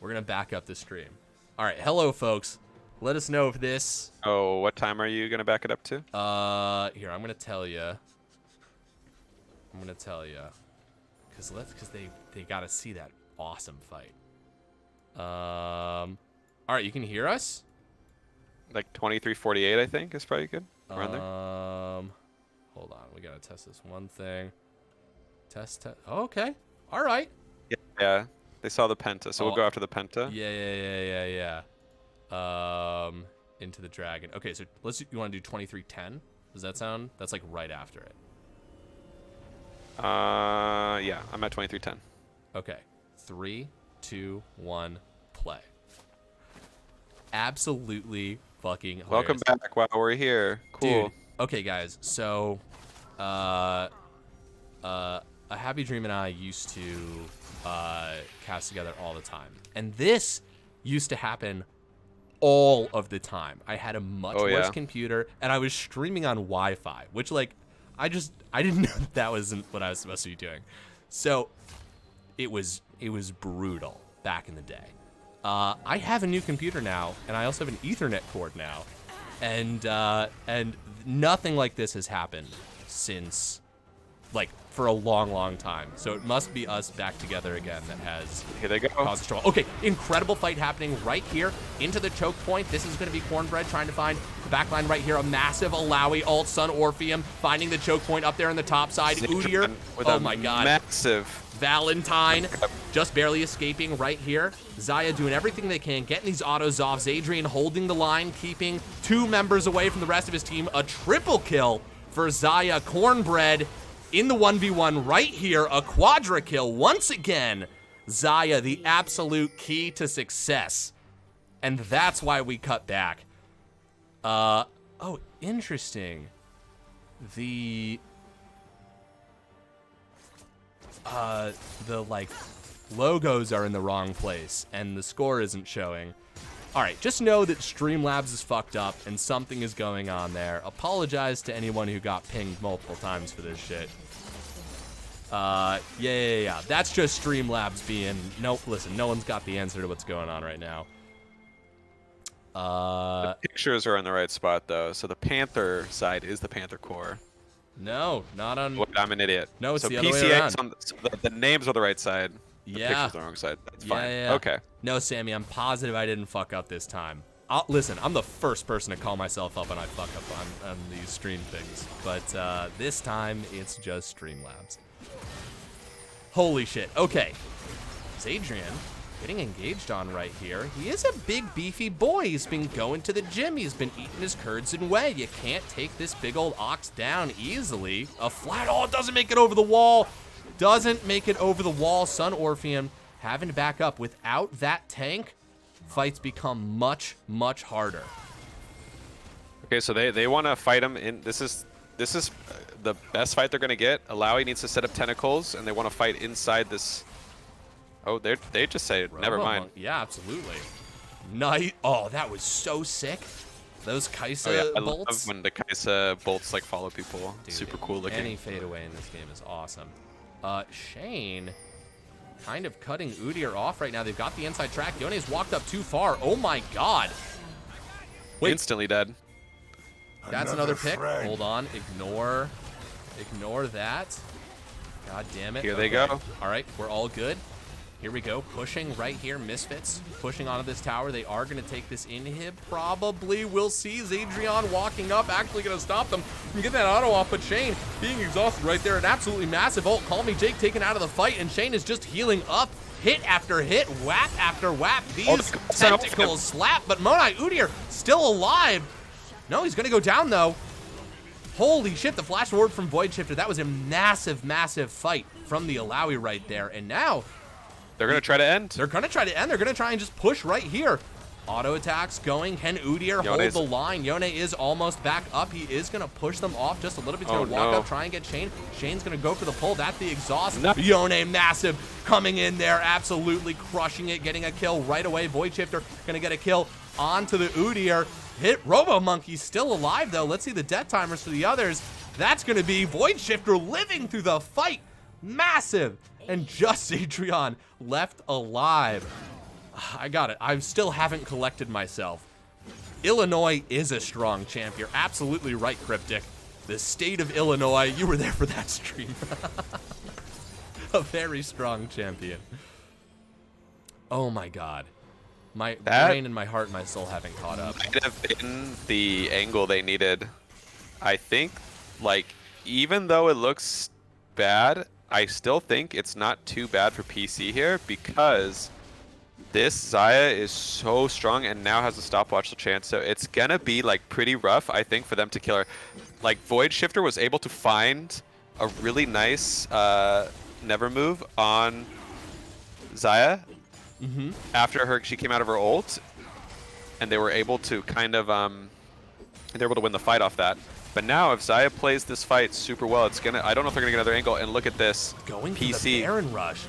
We're going to back up the stream. All right. Hello, folks. Let us know if this... Oh, what time are you going to back it up to? Here, I'm going to tell you. Because they got to see that awesome fight. All right, you can hear us? Like 23:48, I think, is probably good. Around there. Hold on. We got to test this one thing. Test. Oh, okay. All right. Yeah. They saw the Penta, so we'll go after the Penta. Yeah. Into the dragon. Okay, so you want to do 23:10? Does that sound? That's like right after it. Yeah, I'm at 23:10. Okay. 3, 2, 1, play. Absolutely fucking hilarious. Welcome back while we're here. Cool. Dude, okay, guys. So, A Happy Dream and I used to cast together all the time, and this used to happen all of the time. I had a much worse computer, and I was streaming on Wi-Fi, which like I didn't know that wasn't what I was supposed to be doing. So it was brutal back in the day. I have a new computer now, and I also have an Ethernet cord now, and nothing like this has happened since, like, for a long time. So it must be us back together again that has Here they go. caused trouble. Okay, incredible fight happening right here into the choke point. This is going to be Cornbread trying to find the backline right here. A massive Alawi alt Sun Orpheum finding the choke point up there on the top side. Udyr, oh my god. Massive. Valentine just barely escaping right here. Xayah doing everything they can, getting these autos off. Zadrian holding the line, keeping 2 members away from the rest of his team. A triple kill for Xayah. Cornbread in the 1v1 right here. A quadra kill once again. Xayah, the absolute key to success. And that's why we cut back. Oh, interesting. The like logos are in the wrong place and the score isn't showing. All right, just know that Streamlabs is fucked up and something is going on there. Apologize to anyone who got pinged multiple times for this shit. Yeah. That's just Streamlabs being, nope, listen, no one's got the answer to what's going on right now. The pictures are in the right spot, though. So the Panther side is the Panther core. No, not on... What, I'm an idiot. No, it's so the other way PCX around. on the names are the right side. The Yeah. pictures are the wrong side. That's fine. Yeah. Okay. No, Sammy, I'm positive I didn't fuck up this time. Listen, I'm the first person to call myself up when I fuck up on these stream things. But this time, it's just Streamlabs. Holy shit. Okay. Zadrian getting engaged on right here. He is a big, beefy boy. He's been going to the gym. He's been eating his curds and whey. You can't take this big old ox down easily. A flat, oh, it doesn't make it over the wall. Doesn't make it over the wall. Sun Orpheum having to back up. Without that tank, fights become much harder. Okay, so they want to fight him in. This is the best fight they're gonna get. Alawi needs to set up tentacles, and they want to fight inside this. Oh, they just say never mind. Yeah, absolutely. Nice. Oh, that was so sick. Those Kaisa I bolts. love when the Kaisa bolts like follow people. Dude, super cool looking. Any fadeaway in this game is awesome. Shane kind of cutting Udyr off right now. They've got the inside track. Yone's walked up too far. Oh my god. Wait. Instantly dead. That's another pick. Hold on. Ignore that. God damn it. Here they go. All right, we're all good. Here we go. Pushing right here. Misfits pushing onto this tower. They are going to take this inhib. Probably. We'll see. Zadrian walking up. Actually going to stop them from getting that auto off. But Shane being exhausted right there. An absolutely massive ult. Call me Jake taken out of the fight. And Shane is just healing up. Hit after hit. Whap after whap. These tentacles slap. But Monai Udyr still alive. No, he's going to go down though. Holy shit. The flash forward from Void Shifter. That was a massive fight from the Alawi right there. And now... they're going to try to end. They're going to try to end. They're going to try and just push right here. Auto attacks going. Can Udyr hold the line? Yone is almost back up. He is going to push them off just a little bit. He's going to walk up, try and get Shane. Shane's going to go for the pull. That's the exhaust. No. Yone massive coming in there. Absolutely crushing it. Getting a kill right away. Void Shifter going to get a kill onto the Udyr. Hit Robo Monkey still alive though. Let's see the death timers for the others. That's going to be Void Shifter living through the fight. Massive. And just Adrian left alive. I got it. I still haven't collected myself. Illinois is a strong champ. You're absolutely right, Cryptic. The state of Illinois, you were there for that stream. A very strong champion. Oh my god. My brain and my heart and my soul haven't caught up. Might have been the angle they needed. I think, like, even though it looks bad, I still think it's not too bad for PC here because this Xayah is so strong and now has a stopwatch chance, so it's gonna be like pretty rough, I think, for them to kill her. Like, Void Shifter was able to find a really nice never move on Xayah after she came out of her ult, and they were able to kind of they were able to win the fight off that. But now, if Xayah plays this fight super well, it's gonna. I don't know if they're gonna get another angle. And look at this, going PC. for the Baron rush.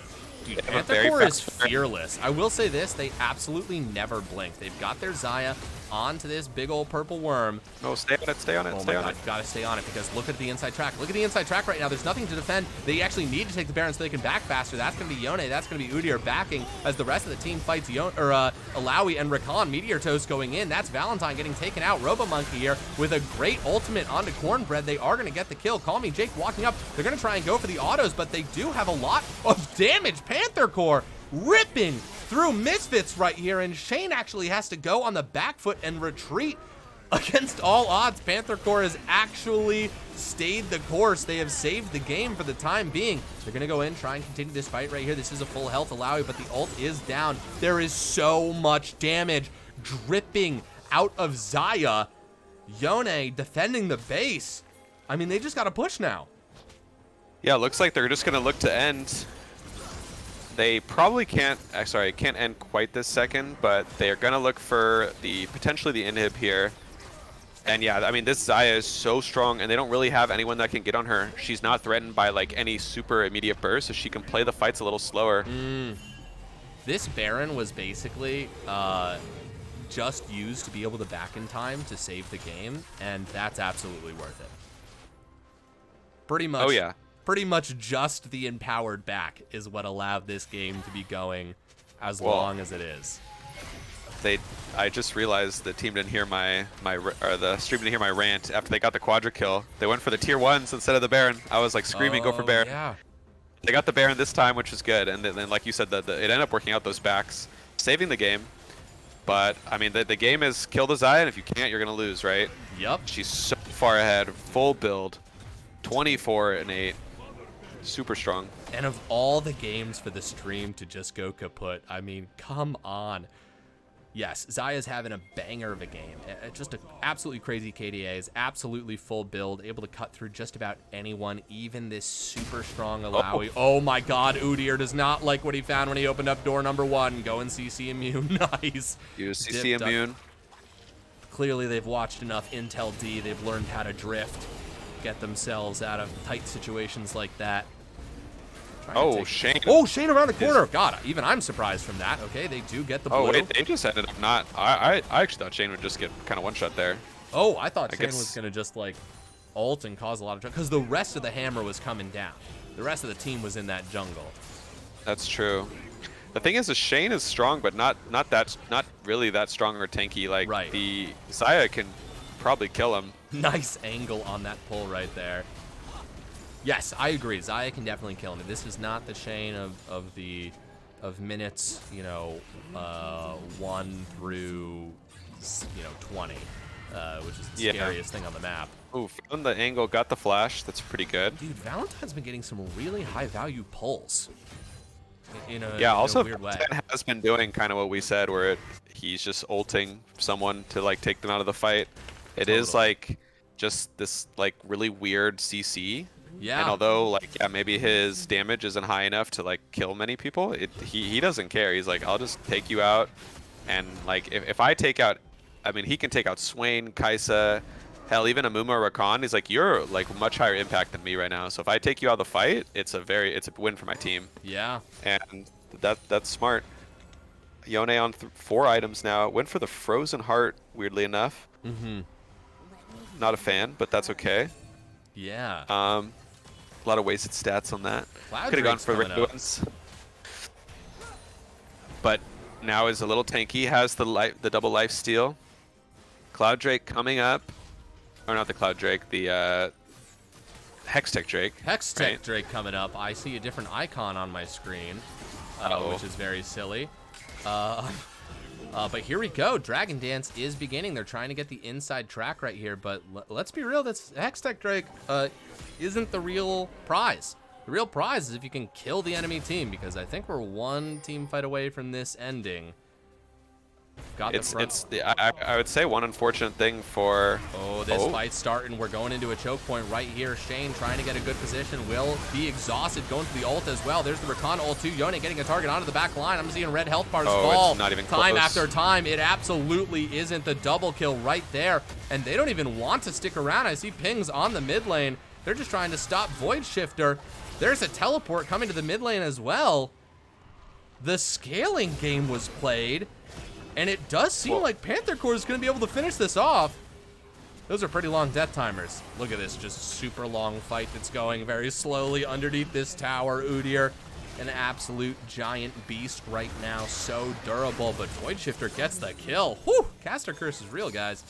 Dude, They have a Panther very Corp is fast Baron. fearless. I will say this, they absolutely never blink. They've got their Xayah onto this big old purple worm. No, stay on it, stay on it, Oh stay my on god, it. you gotta stay on it because look at the inside track. Look at the inside track right now. There's nothing to defend. They actually need to take the Baron so they can back faster. That's gonna be Yone. That's gonna be Udyr backing as the rest of the team fights Alawi and Rakan. Meteor Toast going in. That's Valentine getting taken out. Robo-Monkey here with a great ultimate onto Cornbread. They are gonna get the kill. Call me Jake walking up. They're gonna try and go for the autos, but they do have a lot of damage. Panther Corp ripping through Misfits right here, and Shane actually has to go on the back foot and retreat. Against all odds, Panther Corp has actually stayed the course. They have saved the game for the time being. They're going to go in, try and continue this fight right here. This is a full health Alawi, but the ult is down. There is so much damage dripping out of Xayah. Yone defending the base. I mean, they just got to push now. Yeah, looks like they're just gonna look to end. They probably can't. Sorry, can't end quite this second, but they're gonna look for potentially the inhib here. And yeah, I mean, this Xayah is so strong, and they don't really have anyone that can get on her. She's not threatened by like any super immediate burst, so she can play the fights a little slower. This Baron was basically just used to be able to back in time to save the game, and that's absolutely worth it. Pretty much. Oh yeah. Pretty much just the empowered back is what allowed this game to be going as long as it is. I just realized the team didn't hear the stream didn't hear my rant after they got the quadra kill. They went for the tier 1s instead of the Baron. I was like screaming, go for Baron. Yeah. They got the Baron this time, which was good. And then like you said, it ended up working out those backs, saving the game. But I mean, the game is kill the Xayah, and if you can't, you're gonna lose, right? Yep. She's so far ahead, full build, 24-8. Super strong. And of all the games for the stream to just go kaput, I mean, come on. Yes, Xayah's having a banger of a game. Just an absolutely crazy KDA, is absolutely full build, able to cut through just about anyone, even this super strong Alawi. Oh my god, Udyr does not like what he found when he opened up door number 1. Go and CC immune, nice. Use CC immune. Clearly they've watched enough Intel D, they've learned how to drift, get themselves out of tight situations like that. Oh, Shane. Oh, Shane around the corner. God, even I'm surprised from that. Okay, they do get the blue. Oh, wait, they just ended up not. I actually thought Shane would just get kind of one-shot there. Oh, I thought Shane was going to just, like, ult and cause a lot of trouble. Because the rest of the hammer was coming down. The rest of the team was in that jungle. That's true. The thing is, Shane is strong, but not really that strong or tanky. Like, the Xayah can probably kill him. Nice angle on that pull right there. Yes, I agree. Xayah can definitely kill him. This is not the Shane of minutes, 1 through 20, which is the scariest thing on the map. Ooh, found the angle, got the flash. That's pretty good. Dude, Valentine's been getting some really high value pulls. In a weird way. Valentine has been doing kind of what we said, where he's just ulting someone to like take them out of the fight. It is like just this like really weird CC. Yeah. And although maybe his damage isn't high enough to like kill many people, he doesn't care. He's like, I'll just take you out, and like if I take out, I mean, he can take out Swain, Kaisa, hell, even Amuma or Rakan. He's like, you're like much higher impact than me right now. So if I take you out of the fight, it's a win for my team. Yeah. And that's smart. Yone on 4 items now. Went for the Frozen Heart, weirdly enough. Not a fan, but that's okay. Yeah. A lot of wasted stats on that. Cloud Could have gone for Drake's the red ones. But now is a little tanky. Has the double life steal. Cloud Drake coming up, or not the Cloud Drake, the Hextech Drake. Hextech right? Drake coming up. I see a different icon on my screen, which is very silly. But here we go. Dragon Dance is beginning. They're trying to get the inside track right here, but let's be real. This Hextech Drake isn't the real prize. The real prize is if you can kill the enemy team, because I think we're one team fight away from this ending. Got I would say one unfortunate thing for... Oh, this fight's starting. We're going into a choke point right here. Shane trying to get a good position. Will be exhausted, going for the ult as well. There's the Rakan ult too. Yone getting a target onto the back line. I'm seeing red health bars fall. It's not even time close. after time. It absolutely isn't. The double kill right there. And they don't even want to stick around. I see pings on the mid lane. They're just trying to stop Void Shifter. There's a teleport coming to the mid lane as well. The scaling game was played. And it does seem like Panther Corp is going to be able to finish this off. Those are pretty long death timers. Look at this, just super long fight that's going very slowly underneath this tower. Udyr, an absolute giant beast right now, so durable, but Void Shifter gets the kill. Whew, caster curse is real, guys.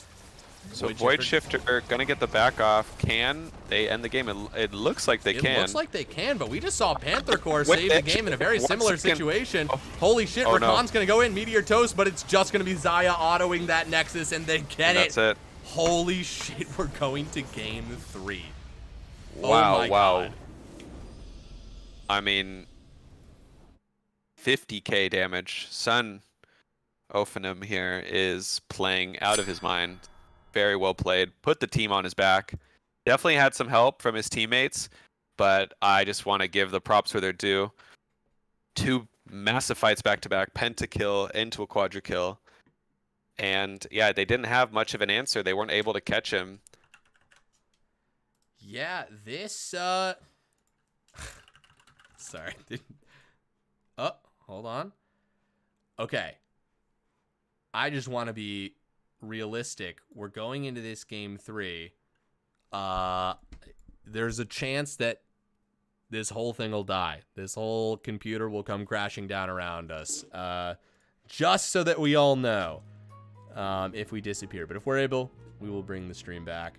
So Void Shifter gonna get the back off. Can they end the game? It looks like they can. It looks like they can, but we just saw Panther Corp save the game in a very similar situation. Holy shit, Rakan's gonna go in, Meteor Toast, but it's just gonna be Xayah autoing that Nexus, and they get it. That's it. Holy shit, we're going to game 3. Wow, oh my God. I mean, 50k damage. Sun Ophanim here is playing out of his mind. Very well played. Put the team on his back. Definitely had some help from his teammates, but I just want to give the props where they're due. 2 massive fights back to back, pentakill into a quadra kill. And yeah, they didn't have much of an answer. They weren't able to catch him. Yeah, this sorry. Oh, hold on. Okay. I just want to be realistic. We're going into this game 3. There's a chance that this whole thing will die. This whole computer will come crashing down around us. Just so that we all know if we disappear. But if we're able, we will bring the stream back.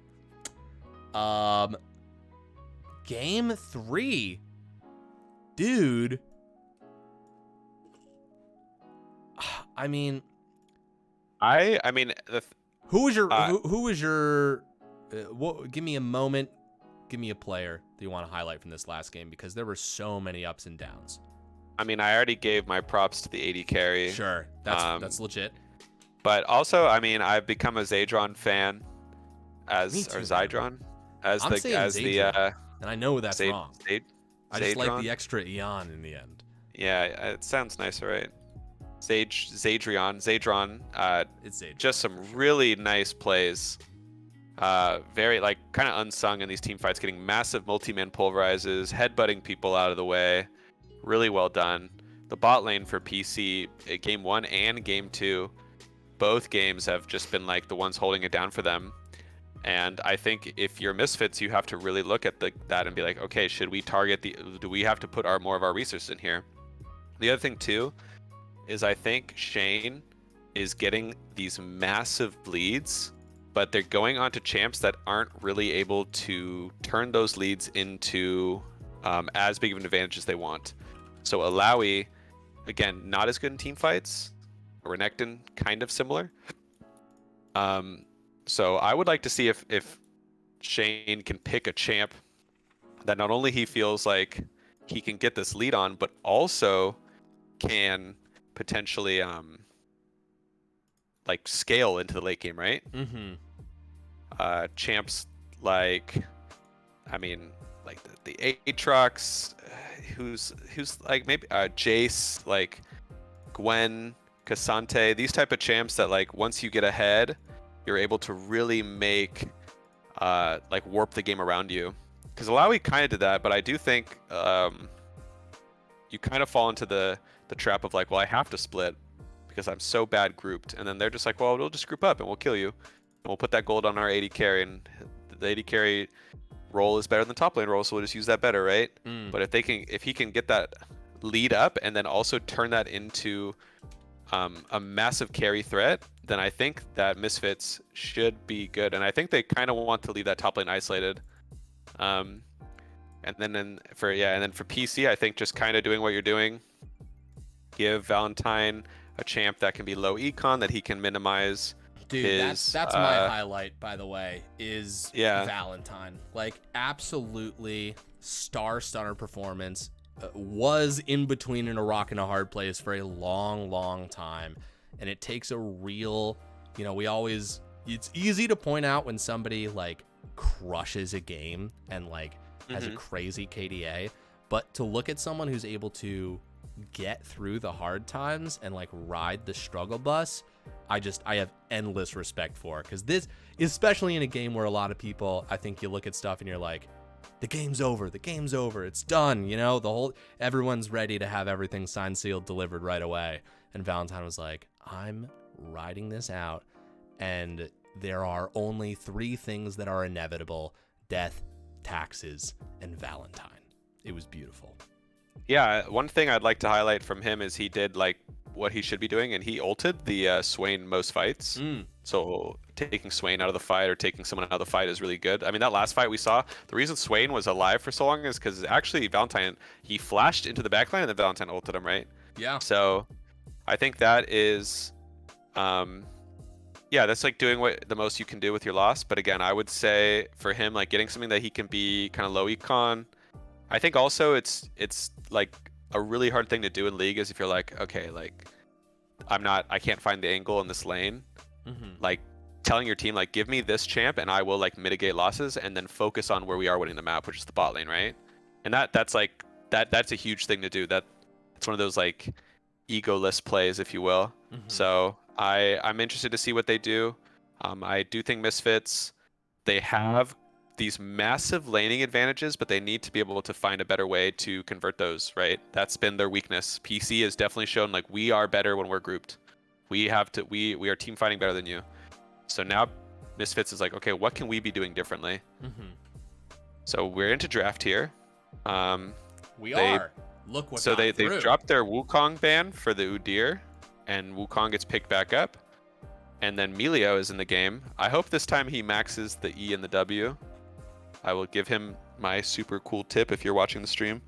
Game 3. Dude. I mean... I mean, who was your give me a moment, give me a player that you want to highlight from this last game, because there were so many ups and downs. I mean, I already gave my props to the AD carry. Sure, that's legit. But also, I mean, I've become a Zadron fan, or Zydron, and I know that's wrong. I just like Zadron? the extra eon in the end. Yeah, it sounds nicer, right? Zadron, it's Zadron. just some really nice plays. Very kind of unsung in these team fights, getting massive multi-man pulverizes, headbutting people out of the way. Really well done. The bot lane for PC, game 1 and game 2, both games have just been like the ones holding it down for them. And I think if you're Misfits, you have to really look at that and be like, okay, should we target do we have to put more of our resources in here? The other thing too is I think Shane is getting these massive leads, but they're going on to champs that aren't really able to turn those leads into as big of an advantage as they want. So Alawi, again, not as good in team fights. Renekton, kind of similar. So I would like to see if Shane can pick a champ that not only he feels like he can get this lead on, but also can potentially scale into the late game, right? Mm-hmm. Champs like, I mean, like the Aatrox, who's like maybe Jace, like Gwen, Cassante, these type of champs that like once you get ahead, you're able to really make warp the game around you. Because Alawi kind of did that, but I do think you kind of fall into the trap of like, well, I have to split because I'm so bad grouped, and then they're just like, well, we'll just group up and we'll kill you, and we'll put that gold on our AD carry, and the AD carry role is better than top lane role, so we'll just use that better, right? But if he can get that lead up and then also turn that into a massive carry threat, then I think that Misfits should be good. And I think they kind of want to leave that top lane isolated. And then for PC, I think just kind of doing what you're doing. Give Valentine a champ that can be low econ, that he can minimize. Dude, that's my highlight, by the way, is Valentine. Like, absolutely star stunner performance. Was in between a rock and a hard place for a long time, and it takes a real, it's easy to point out when somebody like crushes a game and like has a crazy KDA, but to look at someone who's able to get through the hard times and like ride the struggle bus, I have endless respect for, because this, especially in a game where a lot of people, I think you look at stuff and you're like, the game's over, it's done, everyone's ready to have everything signed, sealed, delivered right away. And Valentine was like, I'm riding this out, and there are only 3 things that are inevitable: death, taxes, and Valentine. It was beautiful. Yeah, one thing I'd like to highlight from him is he did like what he should be doing, and he ulted the Swain most fights. So taking Swain out of the fight or taking someone out of the fight is really good. I mean, that last fight we saw, the reason Swain was alive for so long is because actually Valentine, he flashed into the backline and then Valentine ulted him, right? Yeah. So I think that is, that's like doing what the most you can do with your loss. But again, I would say for him, like getting something that he can be kind of low econ. I think also it's like a really hard thing to do in League is if you're like, okay, like I can't find the angle in this lane. Like telling your team, like, give me this champ and I will like mitigate losses and then focus on where we are winning the map, which is the bot lane, right? And that's like that's a huge thing to do. It's one of those like egoless plays, if you will. So I'm interested to see what they do. I do think Misfits, they have these massive laning advantages, but they need to be able to find a better way to convert those, right? That's been their weakness. PC has definitely shown like we are better when we're grouped. We are team fighting better than you. So now Misfits is like, okay, what can we be doing differently? So we're into draft here. We are. Look what. So they dropped their Wukong ban for the Udyr, and Wukong gets picked back up. And then Melio is in the game. I hope this time he maxes the E and the W. I will give him my super cool tip if you're watching the stream.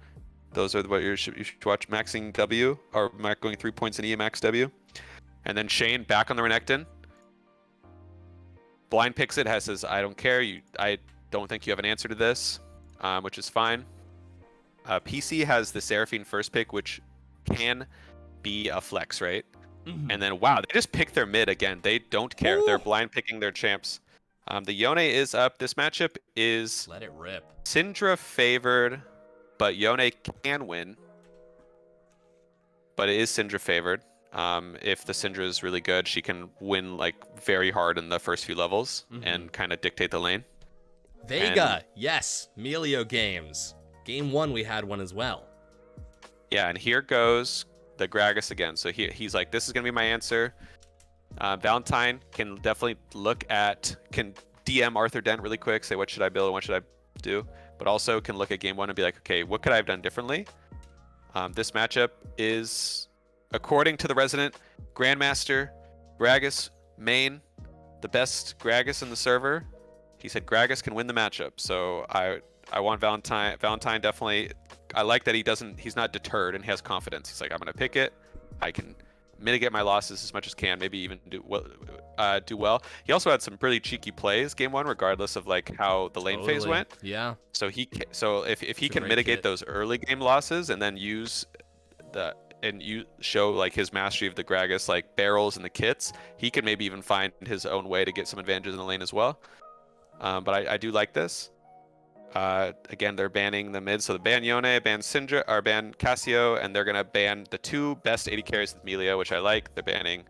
Those are what you should watch: maxing W, or going 3 points in E and max W. And then Shane back on the Renekton. Blind picks it, says, I don't care. I don't think you have an answer to this, which is fine. PC has the Seraphine first pick, which can be a flex, right? And then, wow, they just picked their mid again. They don't care. They're blind picking their champs. The Yone is up. This matchup is... Let it rip. Syndra favored, but Yone can win. But it is Syndra favored. If the Syndra is really good, she can win like very hard in the first few levels and kind of dictate the lane. Vega, yes. Melio games. Game 1, we had one as well. Yeah, and here goes the Gragas again. So he's like, this is going to be my answer. Valentine can definitely can DM Arthur Dent really quick, say, what should I build and what should I do? But also can look at game 1 and be like, okay, what could I have done differently? This matchup is, according to the resident Grandmaster, Gragas main, the best Gragas in the server. He said Gragas can win the matchup. So I want Valentine. Valentine definitely, I like that he's not deterred and he has confidence. He's like, I'm going to pick it. I can mitigate my losses as much as can, maybe even do well. He also had some pretty cheeky plays game 1, regardless of like how the lane phase went. Yeah. So if he can mitigate those early game losses and then show like his mastery of the Gragas like barrels and the kits, he can maybe even find his own way to get some advantages in the lane as well. But I do like this. Again, they're banning the mid, so they ban Yone, ban Syndra, or ban Cassio, and they're gonna ban the 2 best AD carries with Melio, which I like. They're banning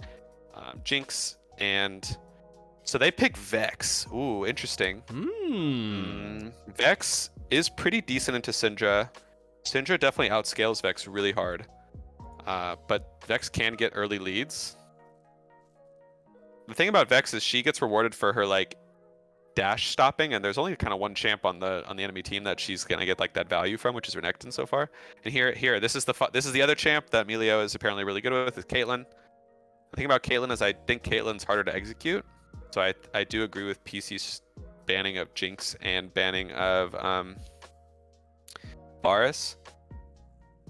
Jinx, and so they pick Vex. Ooh, interesting. Vex is pretty decent into Syndra. Syndra definitely outscales Vex really hard, but Vex can get early leads. The thing about Vex is she gets rewarded for her like dash stopping, and there's only kind of one champ on the enemy team that she's gonna get like that value from, which is Renekton so far. And here this is the other champ that Melio is apparently really good with, is Caitlyn. The thing about Caitlyn is I think Caitlyn's harder to execute. So I do agree with PC's banning of Jinx and banning of Varus.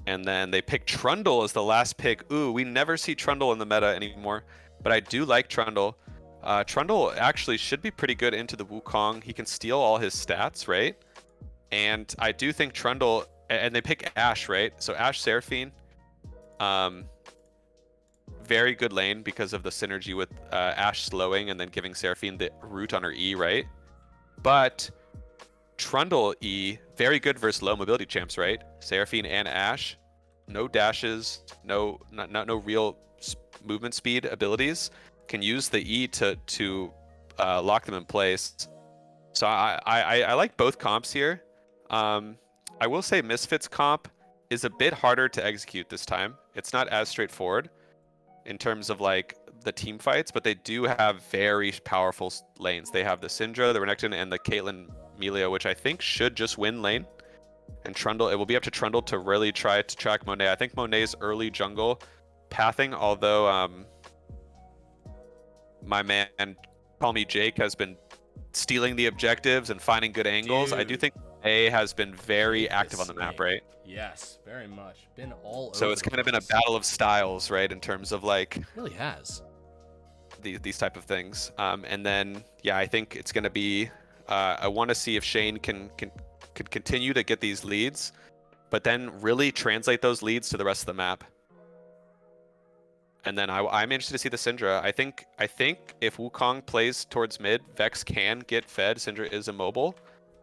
And then they pick Trundle as the last pick. Ooh, we never see Trundle in the meta anymore, but I do like Trundle. Trundle actually should be pretty good into the Wukong. He can steal all his stats, right? And I do think Trundle, and they pick Ashe, right? So Ashe Seraphine, very good lane because of the synergy with Ashe slowing and then giving Seraphine the root on her E, right? But Trundle E, very good versus low mobility champs, right? Seraphine and Ashe, no dashes, no real movement speed abilities, can use the E to lock them in place. So I like both comps here. I will say Misfits comp is a bit harder to execute this time. It's not as straightforward in terms of like the team fights, but they do have very powerful lanes. They have the Syndra, the Renekton, and the Caitlyn Melia, which I think should just win lane. And Trundle, it will be up to Trundle to really try to track Monet. I think Monet's early jungle pathing, although my man, call me Jake, has been stealing the objectives and finding good angles. Dude. I do think A has been very Jake active is on the map, snake. right? Yes, very much. Been all So over it's the kind of been a place. battle of styles, right? In terms of like It really has. these type of things. And then yeah, I think it's going to be. I want to see if Shane can continue to get these leads, but then really translate those leads to the rest of the map. And then I'm interested to see the Syndra. I think if Wukong plays towards mid, Vex can get fed. Syndra is immobile,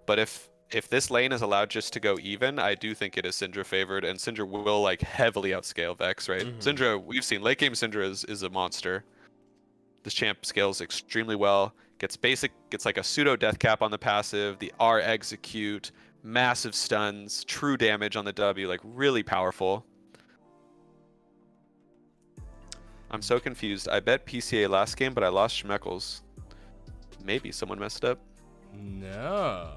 but if this lane is allowed just to go even, I do think it is Syndra favored, and Syndra will like heavily outscale Vex, right? Syndra, we've seen late game Syndra is a monster. This champ scales extremely well. Gets like a pseudo death cap on the passive, the R execute, massive stuns, true damage on the W, like really powerful. I'm so confused. I bet PCA last game, but I lost Schmeckles. Maybe someone messed up. No.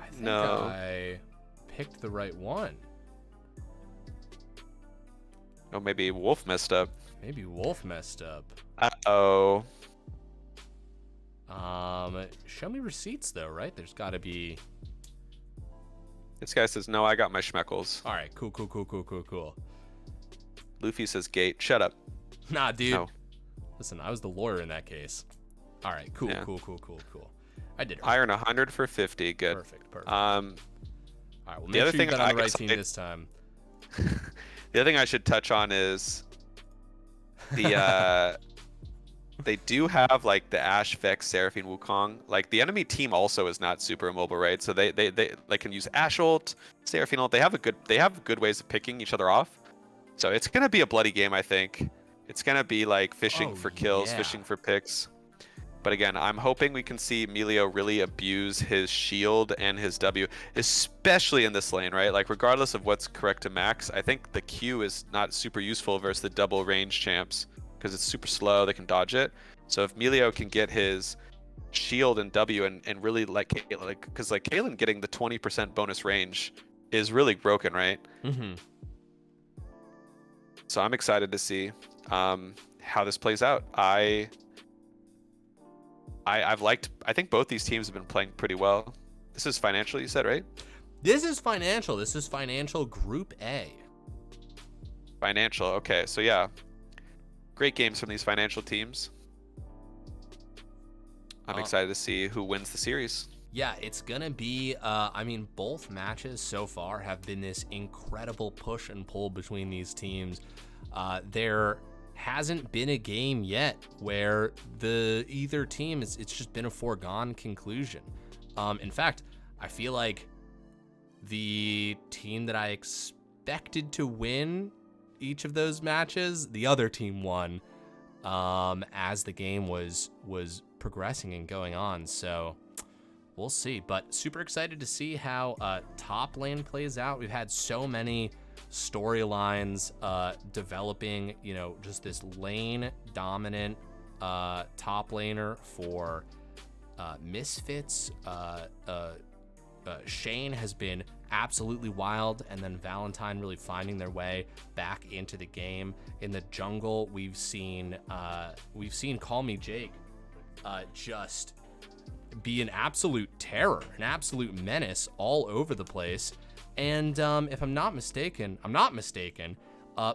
I think I picked the right one. Oh, maybe Wolf messed up. Maybe Wolf messed up. Uh-oh. Show me receipts though, right? There's got to be. This guy says, no, I got my Schmeckles. All right, cool. Luffy says, gate. Shut up. Nah, dude. No. Listen, I was the lawyer in that case. All right, cool. Yeah. Cool. I did it. Iron 100 for 50. Good. Perfect. All right, well, the make other sure thing you bet on I the right guess team I- this time. The other thing I should touch on is the they do have like the Ashe, Vex, Seraphine, Wukong. Like the enemy team also is not super immobile, right? So they can use Ashe ult, Seraphine ult. They have good ways of picking each other off. So it's gonna be a bloody game, I think. It's gonna be like fishing for kills, fishing for picks. But again, I'm hoping we can see Emilio really abuse his shield and his W, especially in this lane, right? Like regardless of what's correct to max, I think the Q is not super useful versus the double range champs because it's super slow, they can dodge it. So if Emilio can get his shield and W and really like because like Caitlyn getting the 20% bonus range is really broken, right? So I'm excited to see how this plays out. I think both these teams have been playing pretty well. This is financial, you said, right? This is financial. This is financial Group A. Financial, okay. So yeah, great games from these financial teams. I'm excited to see who wins the series. Yeah, it's gonna be. I mean, both matches so far have been this incredible push and pull between these teams. There hasn't been a game yet where either team it's just been a foregone conclusion. In fact, I feel like the team that I expected to win each of those matches, the other team won as the game was progressing and going on. So we'll see, but super excited to see how top lane plays out. We've had so many storylines developing, just this lane dominant top laner for Misfits, Shane has been absolutely wild, and then Valentine really finding their way back into the game. In the jungle, we've seen Call Me Jake just be an absolute terror, an absolute menace all over the place. And if I'm not mistaken,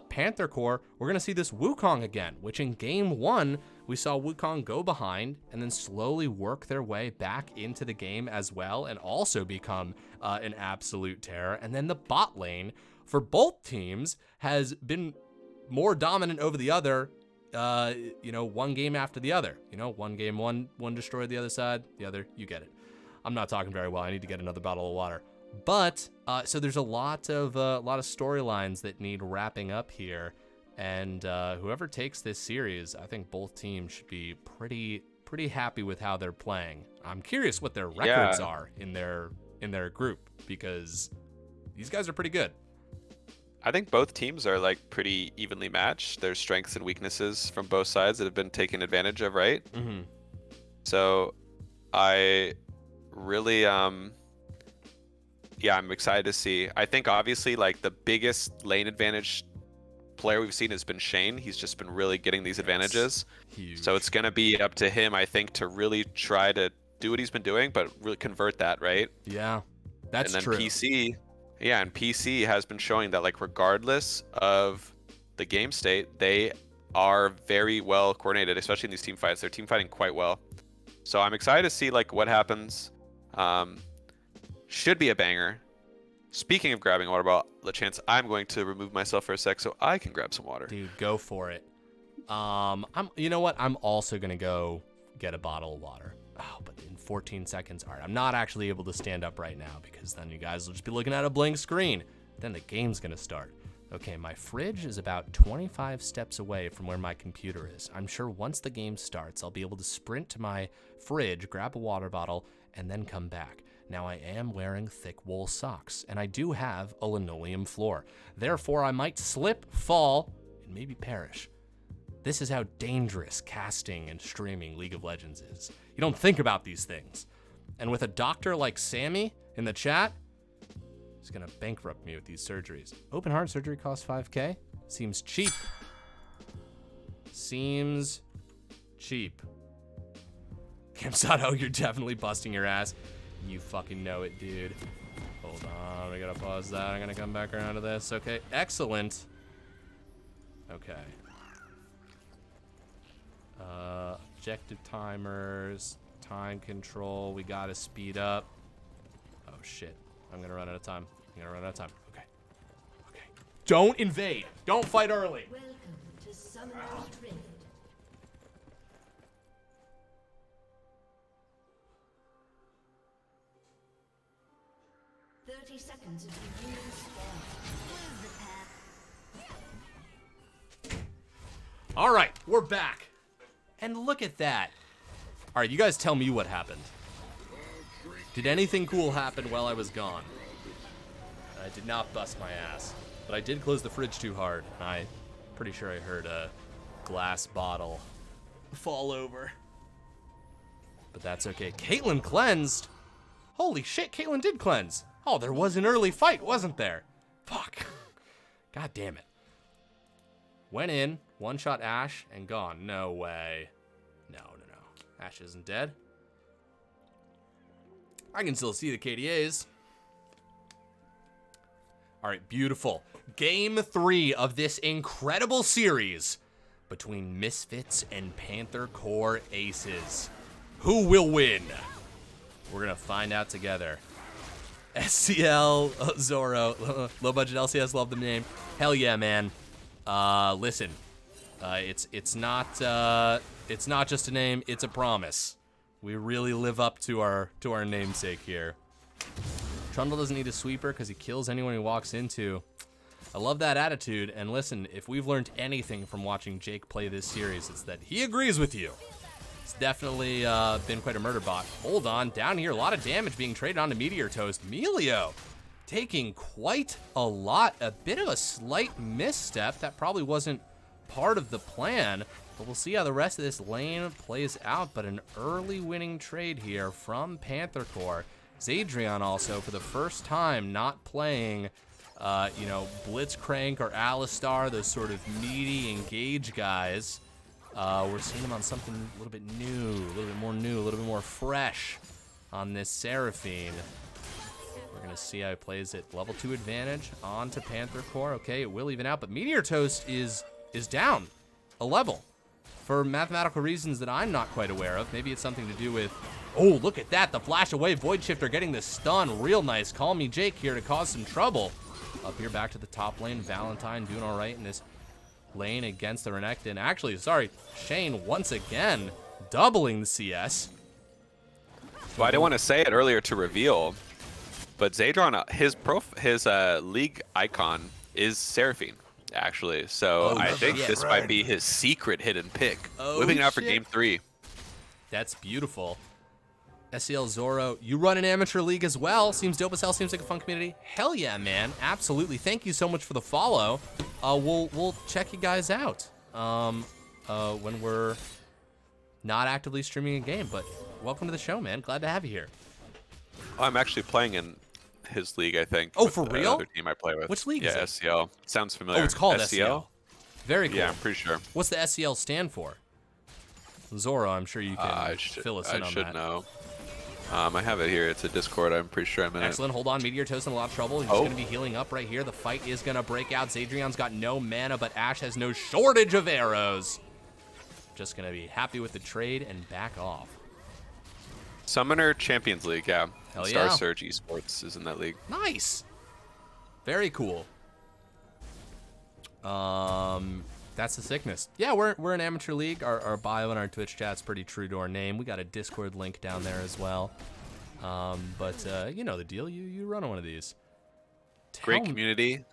Panther Corp, we're going to see this Wukong again, which in game 1, we saw Wukong go behind and then slowly work their way back into the game as well, and also become an absolute terror. And then the bot lane for both teams has been more dominant over the other, one game after the other. One game, one destroyed the other side, the other, you get it. I'm not talking very well. I need to get another bottle of water. But so there's a lot of storylines that need wrapping up here, and whoever takes this series, I think both teams should be pretty happy with how they're playing. I'm curious what their records are in their group, because these guys are pretty good. I think both teams are like pretty evenly matched. There's strengths and weaknesses from both sides that have been taken advantage of, right? Mm-hmm. So I really I'm excited to see. I think obviously like the biggest lane advantage player we've seen has been Shane. He's just been really getting these advantages. Huge. So it's going to be up to him, I think, to really try to do what he's been doing, but really convert that, right? Yeah, that's true. true. PC has been showing that like regardless of the game state, they are very well coordinated, especially in these team fights. They're team fighting quite well. So I'm excited to see like what happens. Should be a banger. Speaking of grabbing a water bottle, LeChance, I'm going to remove myself for a sec so I can grab some water. Dude, go for it. You know what? I'm also gonna go get a bottle of water. Oh, but in 14 seconds. All right, I'm not actually able to stand up right now because then you guys will just be looking at a blank screen. Then the game's gonna start. Okay, my fridge is about 25 steps away from where my computer is. I'm sure once the game starts, I'll be able to sprint to my fridge, grab a water bottle, and then come back. Now, I am wearing thick wool socks, and I do have a linoleum floor. Therefore, I might slip, fall, and maybe perish. This is how dangerous casting and streaming League of Legends is. You don't think about these things. And with a doctor like Sammy in the chat, he's gonna bankrupt me with these surgeries. Open heart surgery costs $5K. Seems cheap. Seems cheap. Camsato, you're definitely busting your ass. You fucking know it, dude. Hold on, we gotta pause that. I'm gonna come back around to this. Okay, excellent. Okay. Objective timers, time control. We gotta speed up. Oh shit, I'm gonna run out of time. Okay. Don't invade. Don't fight early. Welcome to Summoner's Rift. 30 seconds until you spawn. All right, we're back. And look at that. All right, you guys tell me what happened. Did anything cool happen while I was gone? I did not bust my ass, but I did close the fridge too hard. I'm pretty sure I heard a glass bottle fall over. But that's okay. Caitlyn cleansed. Holy shit, Caitlyn did cleanse. Oh, there was an early fight, wasn't there? Fuck. God damn it. Went in, one-shot Ashe, and gone. No way. No. Ashe isn't dead. I can still see the KDAs. All right, beautiful. Game 3 of this incredible series between Misfits and Panther Corp Aces. Who will win? We're going to find out together. SCL, Zoro, low budget LCS, love the name. Hell yeah, man. Listen, it's not just a name, it's a promise. We really live up to our namesake here. Trundle doesn't need a sweeper because he kills anyone he walks into. I love that attitude, and listen, if we've learned anything from watching Jake play this series, it's that he agrees with you. It's definitely been quite a murder bot. Hold on, down here, a lot of damage being traded onto Meteor Toast. Melio taking quite a lot, a bit of a slight misstep. That probably wasn't part of the plan, but we'll see how the rest of this lane plays out. But an early winning trade here from Panther Corp. Zadrian also, for the first time, not playing, you know, Blitzcrank or Alistar, those sort of meaty, engage guys. We're seeing him on something a little bit new, a little bit more new, a little bit more fresh on this Seraphine. We're going to see how he plays it. Level 2 advantage onto Panther Core. Okay, it will even out, but Meteor Toast is down a level for mathematical reasons that I'm not quite aware of. Maybe it's something to do with... Oh, look at that. The flash away. Void Shifter getting the stun. Real nice. Call me Jake here to cause some trouble. Up here back to the top lane. Valentine doing all right in this lane against the Renekton. Actually, sorry, Shane once again doubling the CS. Well, I didn't want to say it earlier to reveal, but Zadron, his league icon is Seraphine, actually. So Oh, I think yeah, this right. might be his secret hidden pick. Oh, Whipping it out for shit. game 3. That's beautiful. SEL Zoro, you run an amateur league as well. Seems dope as hell. Seems like a fun community. Hell yeah, man. Absolutely. Thank you so much for the follow. We'll check you guys out when we're not actively streaming a game. But welcome to the show, man. Glad to have you here. Oh, I'm actually playing in his league, I think. Oh, with for the real? other team I play with. Which league is Yeah, it? SCL. Sounds familiar. Oh, it's called SEL. Very cool. Yeah, I'm pretty sure. What's the SEL stand for? Zoro, I'm sure you can I fill us in on should that. know. I have it here. It's a Discord. I'm pretty sure I'm in Excellent. Hold on. Meteor Toast in a lot of trouble. He's Oh. going to be healing up right here. The fight is going to break out. Zadrian's got no mana, but Ashe has no shortage of arrows. Just going to be happy with the trade and back off. it. Summoner Champions League, yeah. Hell Star yeah. Surge Esports is in that league. Nice. Very cool. That's the sickness. Yeah, we're an amateur league. Our bio and our Twitch chat's pretty true to our name. We got a Discord link down there as well. But you know the deal. You run one of these. Great Tell me- community.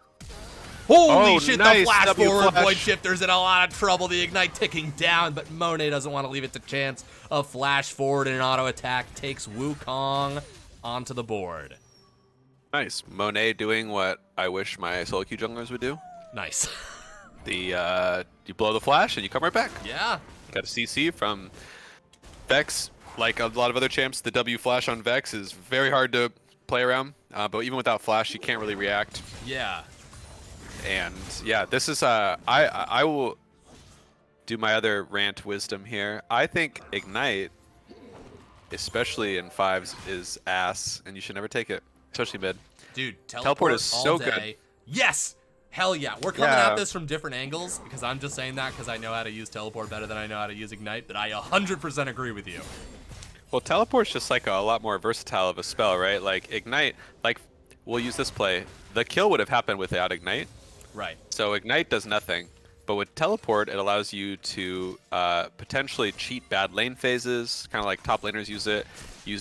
Holy Oh, shit, nice. the flash W forward flash. Void Shifter's in a lot of trouble. The Ignite ticking down, but Monet doesn't want to leave it to chance. A flash forward and an auto attack takes Wukong onto the board. Nice. Monet doing what I wish my solo queue junglers would do. Nice. You blow the flash and you come right back. Yeah. Got a CC from Vex. Like a lot of other champs, the W flash on Vex is very hard to play around. But even without flash, you can't really react. Yeah. And yeah, this is I will do my other rant wisdom here. I think Ignite, especially in 5s, is ass, and you should never take it, especially mid. Dude, Teleport is all so day. good. Yes. Hell yeah. We're coming Yeah. at this from different angles because I'm just saying that because I know how to use teleport better than I know how to use Ignite, but I 100% agree with you. Well, Teleport's just like a lot more versatile of a spell, right? Like Ignite, like we'll use this play. The kill would have happened without Ignite. Right. So Ignite does nothing. But with Teleport, it allows you to potentially cheat bad lane phases, kind of like top laners use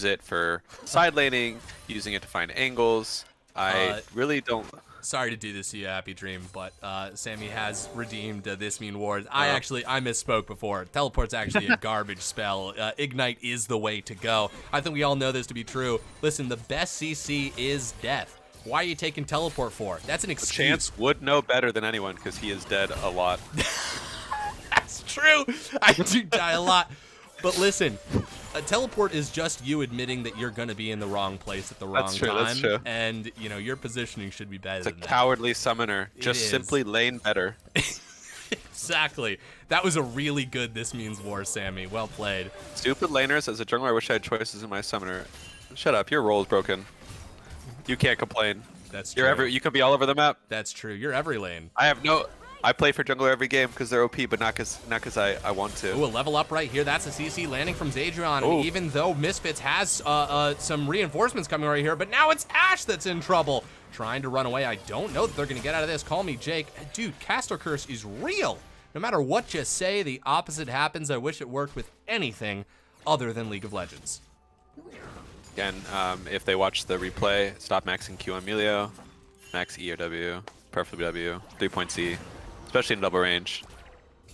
it for side laning, using it to find angles. I really don't... Sorry to do this to you, Happy Dream, but Sammy has redeemed this mean ward. I misspoke before. Teleport's actually a garbage spell. Ignite is the way to go. I think we all know this to be true. Listen, the best CC is death. Why are you taking teleport for? That's an excuse. Chance would know better than anyone because he is dead a lot. That's true. I do die a lot. But listen, a teleport is just you admitting that you're going to be in the wrong place at the wrong That's true, time. that's true. And, you know, your positioning should be better It's a than that. cowardly summoner. It Just is. simply lane better. Exactly. That was a really good This Means War, Sammy. Well played. Stupid laners. As a jungler, I wish I had choices in my summoner. Shut up. Your role is broken. You can't complain. That's true. You could be all over the map. That's true. You're every lane. I play for jungler every game because they're OP, but not because I want to. Ooh, a level up right here. That's a CC landing from Zadrian. Ooh. And even though Misfits has some reinforcements coming right here, but now it's Ashe that's in trouble. Trying to run away. I don't know that they're going to get out of this. Call me Jake. Dude, Caster Curse is real. No matter what you say, the opposite happens. I wish it worked with anything other than League of Legends. Again, if they watch the replay, stop maxing Q on Melio, max E or W, preferably W, 3-point C, especially in double range.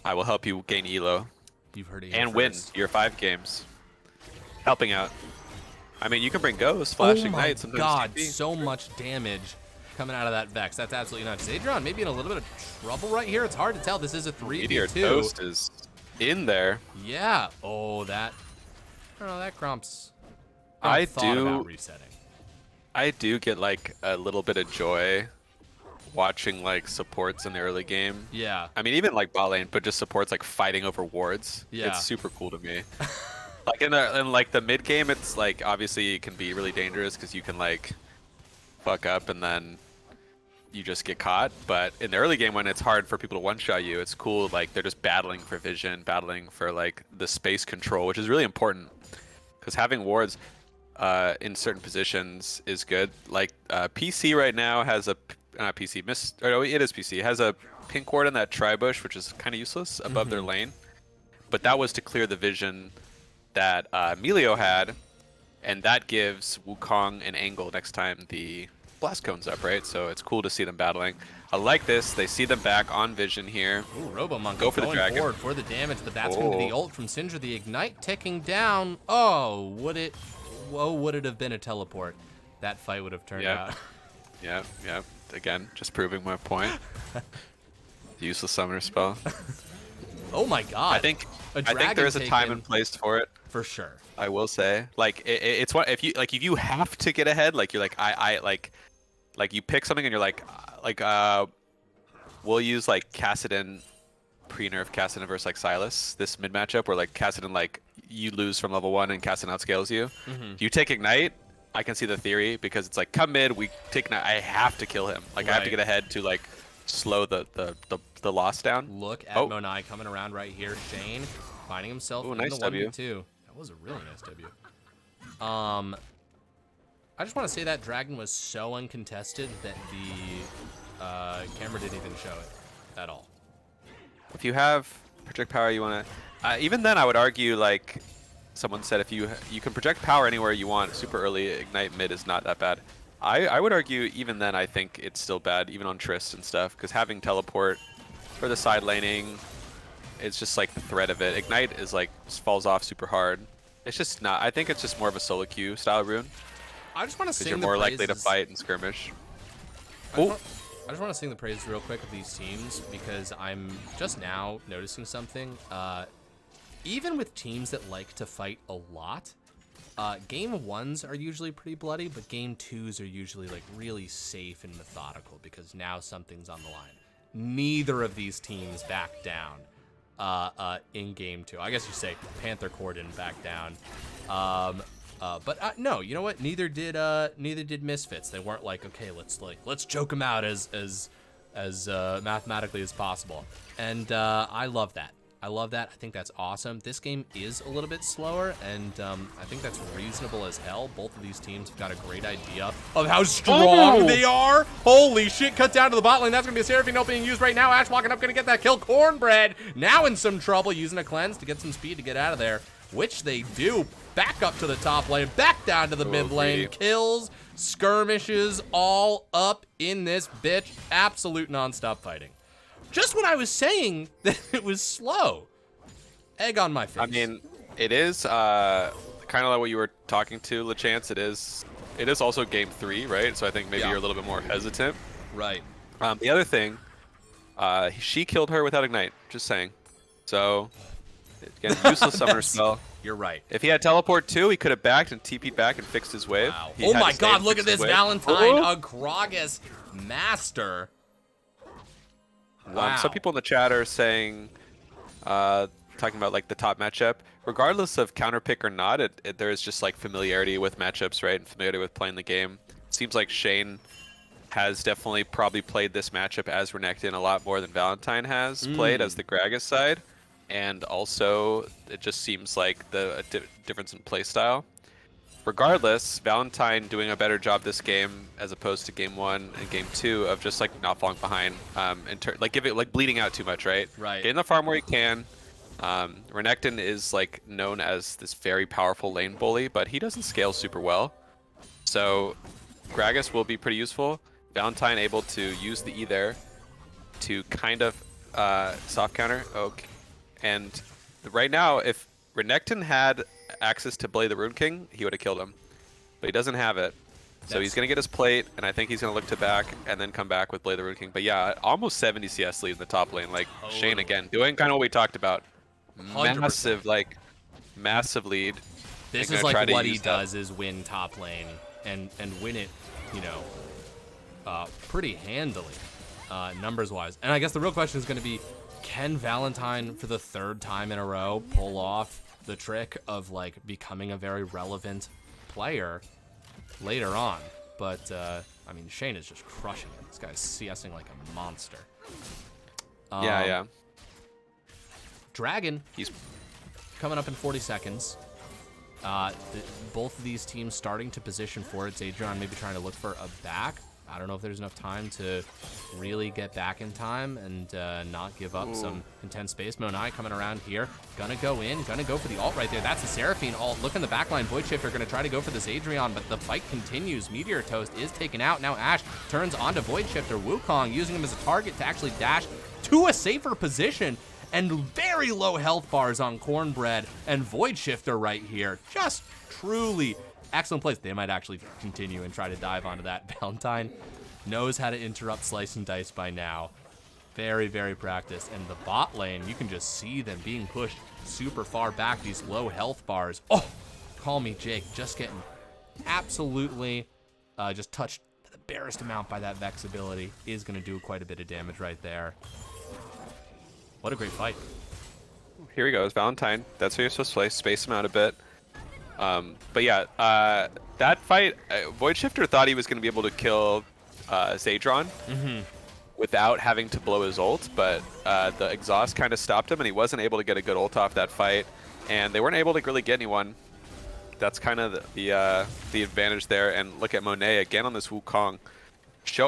I will help you gain elo You've heard it here and win first. your 5 games. Helping out. I mean, you can bring Ghost, Flash, Oh my Ignite, sometimes god, TP. so much damage coming out of that Vex. That's absolutely nuts. Zadrian maybe in a little bit of trouble right here. It's hard to tell. This is a Meteor 3v2. Toast is in there. Yeah. Oh, that... I don't know, that Gromp's... I thought do- about resetting. I do get like a little bit of joy watching like supports in the early game. Yeah. I mean, even like bot lane, but just supports like fighting over wards. Yeah. It's super cool to me. Like in like the mid game, it's like obviously it can be really dangerous because you can like fuck up and then you just get caught. But in the early game, when it's hard for people to one-shot you, it's cool. Like they're just battling for vision, battling for like the space control, which is really important because having wards in certain positions is good. Like PC right now has a not PC, or no, it is PC. It has a pink ward in that tri-bush, which is kind of useless above their lane. But that was to clear the vision that Melio had, and that gives Wukong an angle next time the blast cone's up, right? So it's cool to see them battling. I like this. They see them back on vision here. Ooh, Robomonkey Go for the going dragon. forward for the damage, but that's going to be the ult from Syndra. The Ignite ticking down. Oh, would it have been a teleport? That fight would have turned out. Yeah. Again, just proving my point. Useless summoner spell. Oh my god. I think dragon there is a time taken. and place for it. For sure. I will say, like it's what if you have to get ahead, like you're like I like you pick something and you're like we'll use like Kassadin pre-nerf Kassadin versus like Sylas this mid matchup where like Kassadin like you lose from level 1 and Kassadin outscales you. If you take Ignite, I can see the theory because it's like come mid, we take Ignite, I have to kill him. Like I have to get ahead to like slow the loss down. Look at Monai coming around right here. Shane finding himself in nice the 1v2. W. That was a really nice W. I just want to say that dragon was so uncontested that the camera didn't even show it at all. If you have project power, you want to. Even then, I would argue like someone said, if you can project power anywhere you want, super early Ignite mid is not that bad. I would argue even then I think it's still bad, even on Trist and stuff, because having teleport for the side laning, it's just like the threat of it. Ignite is like just falls off super hard. It's just not. I think it's just more of a solo queue style rune. I just want to sing Because you're more likely to fight and skirmish. I just want to sing the praises real quick of these teams because I'm just now noticing something. Even with teams that like to fight a lot, game ones are usually pretty bloody, but game twos are usually like really safe and methodical because now something's on the line. Neither of these teams back down in game two. I guess you say Panther Corp didn't back down. But no, you know what? Neither did Misfits. They weren't like, okay, let's choke them out as mathematically as possible. And I love that. I think that's awesome. This game is a little bit slower, and I think that's reasonable as hell. Both of these teams have got a great idea of how strong they are. Holy shit, cut down to the bot lane. That's going to be a Seraphine ult being used right now. Ash walking up, going to get that kill. Cornbread now in some trouble, using a cleanse to get some speed to get out of there, which they do. Back up to the top lane, back down to the mid lane. Kills, skirmishes, all up in this bitch. Absolute nonstop fighting. Just when I was saying that it was slow. Egg on my face. I mean, it is kind of like what you were talking to, LeChance. It is also game 3, right? So I think maybe you're a little bit more hesitant. Right. The other thing, she killed her without Ignite. Just saying. So, again, useless summoner spell. You're right. If he had teleport too, he could have backed and TP'd back and fixed his wave. Wow. He Oh had my to stay god, and look fix at his this wave. Valentine. A Gragas master. Wow. Some people in the chat are saying, talking about like the top matchup. Regardless of counter pick or not, there is just like familiarity with matchups, right? And familiarity with playing the game. It seems like Shane has definitely probably played this matchup as Renekton a lot more than Valentine has played as the Gragas side. And also, it just seems like the difference in playstyle. Regardless, Valentine doing a better job this game as opposed to game 1 and game 2 of just like not falling behind, like bleeding out too much, right? Right. Getting the farm where you can. Renekton is like known as this very powerful lane bully, but he doesn't scale super well. So Gragas will be pretty useful. Valentine able to use the E there to kind of soft counter. Okay. And right now, if Renekton had access to Blade the Rune King, he would have killed him. But he doesn't have it. So he's going to get his plate, and I think he's going to look to back and then come back with Blade the Rune King. But yeah, almost 70 CS lead in the top lane. Like Shane again, doing kind of what we talked about. 100%. Massive lead. This They're is gonna try like to what he use does is win top lane and win it, you know, pretty handily, numbers-wise. And I guess the real question is going to be, can Valentine, for the 3rd time in a row, pull off the trick of, like, becoming a very relevant player later on? But, I mean, Shane is just crushing it. This guy's CSing like a monster. Yeah. Dragon, He's coming up in 40 seconds. Both of these teams starting to position for it. Zadrian maybe trying to look for a back. I don't know if there's enough time to really get back in time and not give up some intense space. Monai coming around here. Gonna go in. Gonna go for the ult right there. That's a Seraphine ult. Look in the backline. Void Shifter gonna try to go for this Adrian, but the fight continues. Meteor Toast is taken out. Now Ashe turns onto Void Shifter. Wukong using him as a target to actually dash to a safer position. And very low health bars on Cornbread and Void Shifter right here. Just truly excellent plays. They might actually continue and try to dive onto that. Valentine knows how to interrupt Slice and Dice by now. Very, very practiced. And the bot lane, you can just see them being pushed super far back, these low health bars. Oh, call me Jake. Just getting absolutely just touched the barest amount by that Vex ability. Is going to do quite a bit of damage right there. What a great fight. Here he goes, Valentine. That's who you're supposed to play. Space him out a bit. But yeah, that fight, Void Shifter thought he was going to be able to kill Zadron without having to blow his ult, but the exhaust kind of stopped him, and he wasn't able to get a good ult off that fight, and they weren't able to really get anyone. That's kind of the advantage there. And look at Monet again on this Wukong.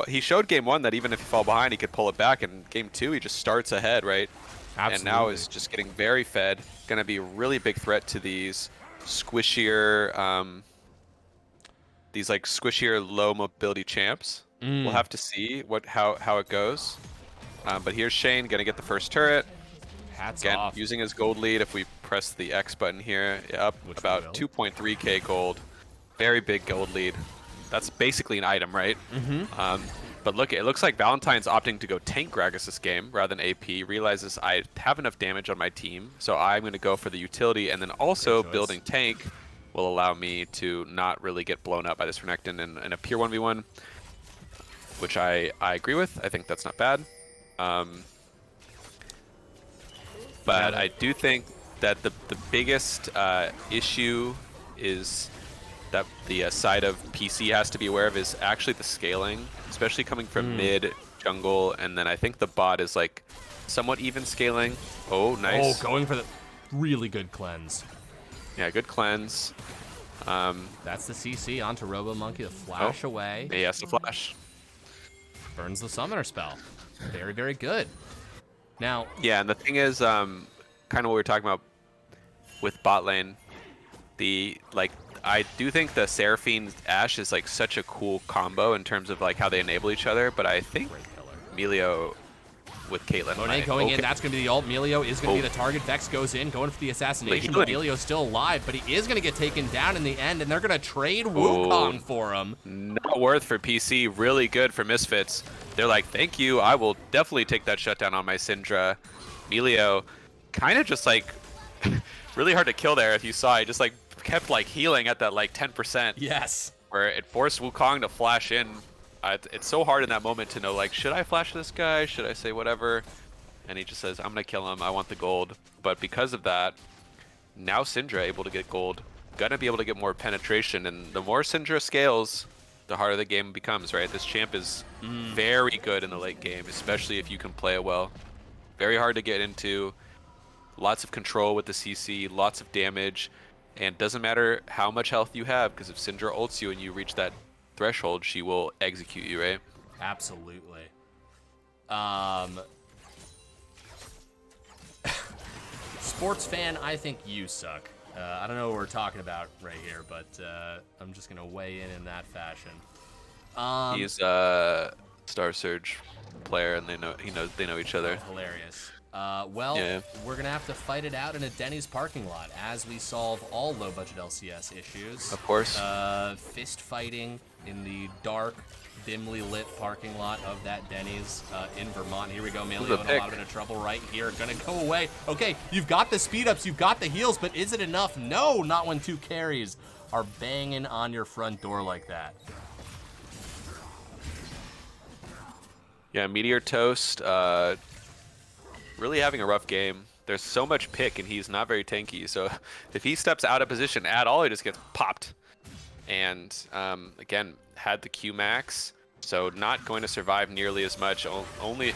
He showed game 1 that even if he fall behind, he could pull it back. And game 2, he just starts ahead, right? Absolutely. And now is just getting very fed. Going to be a really big threat to these squishier, low mobility champs. We'll have to see how it goes. But here's Shane going to get the first turret. Hats Again, off. using his gold lead. If we press the X button here, up Which about 2.3k gold. Very big gold lead. That's basically an item, right? But look, it looks like Valentine's opting to go tank Gragas this game rather than AP. Realizes I have enough damage on my team, so I'm going to go for the utility, and then also building tank will allow me to not really get blown up by this Renekton in a pure 1v1, which I agree with. I think that's not bad. But I do think that the biggest issue is that the side of PC has to be aware of is actually the scaling, especially coming from mid, jungle, and then I think the bot is like somewhat even scaling. Oh, nice. Oh, going for the really good cleanse. Yeah, good cleanse. That's the CC onto Robo Monkey, the flash away. He has to flash. Burns the summoner spell. Very, very good. Now, Yeah, and the thing is, kind of what we were talking about with bot lane, I do think the Seraphine Ashe is like such a cool combo in terms of like how they enable each other, but I think Melio with Caitlyn. Monet going in, that's going to be the ult. Melio is going to be the target. Vex goes in, going for the assassination, but Melio's still alive, but he is going to get taken down in the end, and they're going to trade Wukong for him. Not worth for PC, really good for Misfits. They're like, thank you, I will definitely take that shutdown on my Syndra. Melio, kind of just like, really hard to kill there if you saw. He just like kept like healing at that like 10%. Yes. Where it forced Wukong to flash in. It's so hard in that moment to know, like, should I flash this guy? Should I say whatever? And he just says, I'm going to kill him. I want the gold. But because of that, now Syndra able to get gold. Going to be able to get more penetration. And the more Syndra scales, the harder the game becomes, right? This champ is very good in the late game, especially if you can play it well. Very hard to get into. Lots of control with the CC, lots of damage. And doesn't matter how much health you have, because if Syndra ults you and you reach that threshold, she will execute you, right? Absolutely. Sports fan, I think you suck. I don't know what we're talking about right here, but I'm just gonna weigh in that fashion. He's a Star Surge player, and they know each other. Hilarious. We're gonna have to fight it out in a Denny's parking lot as we solve all low-budget LCS issues. Of course. Fist fighting in the dark, dimly lit parking lot of that Denny's in Vermont. Here we go, Melio in a lot of trouble right here. Gonna go away. Okay, you've got the speed ups, you've got the heals, but is it enough? No, not when 2 carries are banging on your front door like that. Yeah, Meteor Toast, really having a rough game. There's so much pick, and he's not very tanky. So if he steps out of position at all, he just gets popped. And again, had the Q max, so not going to survive nearly as much. Only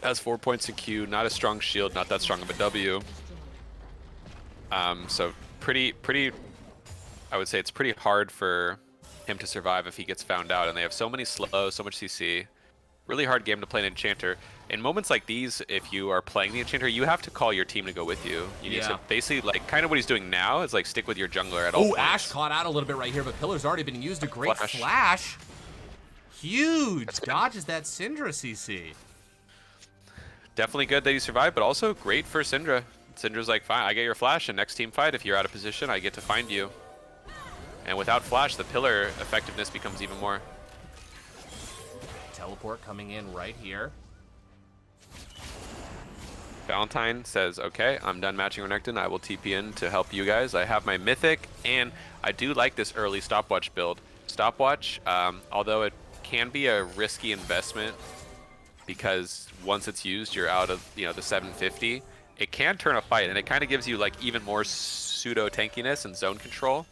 has 4 points in Q, not a strong shield, not that strong of a W. So pretty, I would say it's pretty hard for him to survive if he gets found out. And they have so many slows, so much CC. Really hard game to play an Enchanter. In moments like these, if you are playing the Enchanter, you have to call your team to go with you. You need to basically, like, kind of what he's doing now is, like, stick with your jungler at all points. Ash caught out a little bit right here, but Pillar's already been used. A great flash. Huge. Dodges that Syndra CC. Definitely good that you survived, but also great for Syndra. Syndra's like, fine, I get your flash, and next team fight, if you're out of position, I get to find you. And without flash, the Pillar effectiveness becomes even more. Teleport coming in right here. Valentine says, okay, I'm done matching Renekton. I will TP in to help you guys. I have my Mythic, and I do like this early Stopwatch build. Stopwatch, although it can be a risky investment because once it's used, you're out of the 750. It can turn a fight, and it kind of gives you like even more pseudo tankiness and zone control.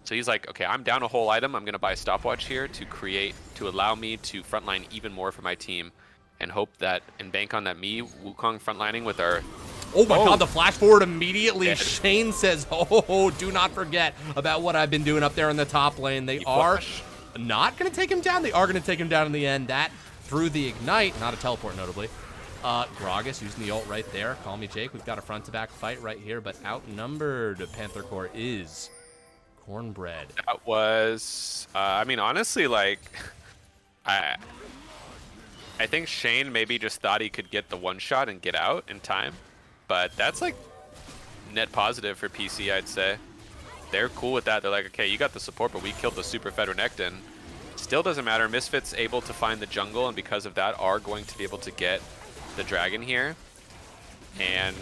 So he's like, okay, I'm down a whole item. I'm going to buy a Stopwatch here to allow me to frontline even more for my team and hope that and bank on that me Wukong frontlining with our... Oh my god, the flash forward immediately. Dead. Shane says, oh, do not forget about what I've been doing up there in the top lane. They are not going to take him down. They are going to take him down in the end. That through the Ignite, not a teleport notably. Gragas using the ult right there. Call me Jake. We've got a front-to-back fight right here, but outnumbered Panther Corp is... Cornbread. That was, I mean, honestly, like, I think Shane maybe just thought he could get the one shot and get out in time, but that's like net positive for PC, I'd say. They're cool with that. They're like, okay, you got the support, but we killed the super fed Renekton. Still doesn't matter. Misfits able to find the jungle, and because of that, are going to be able to get the dragon here. And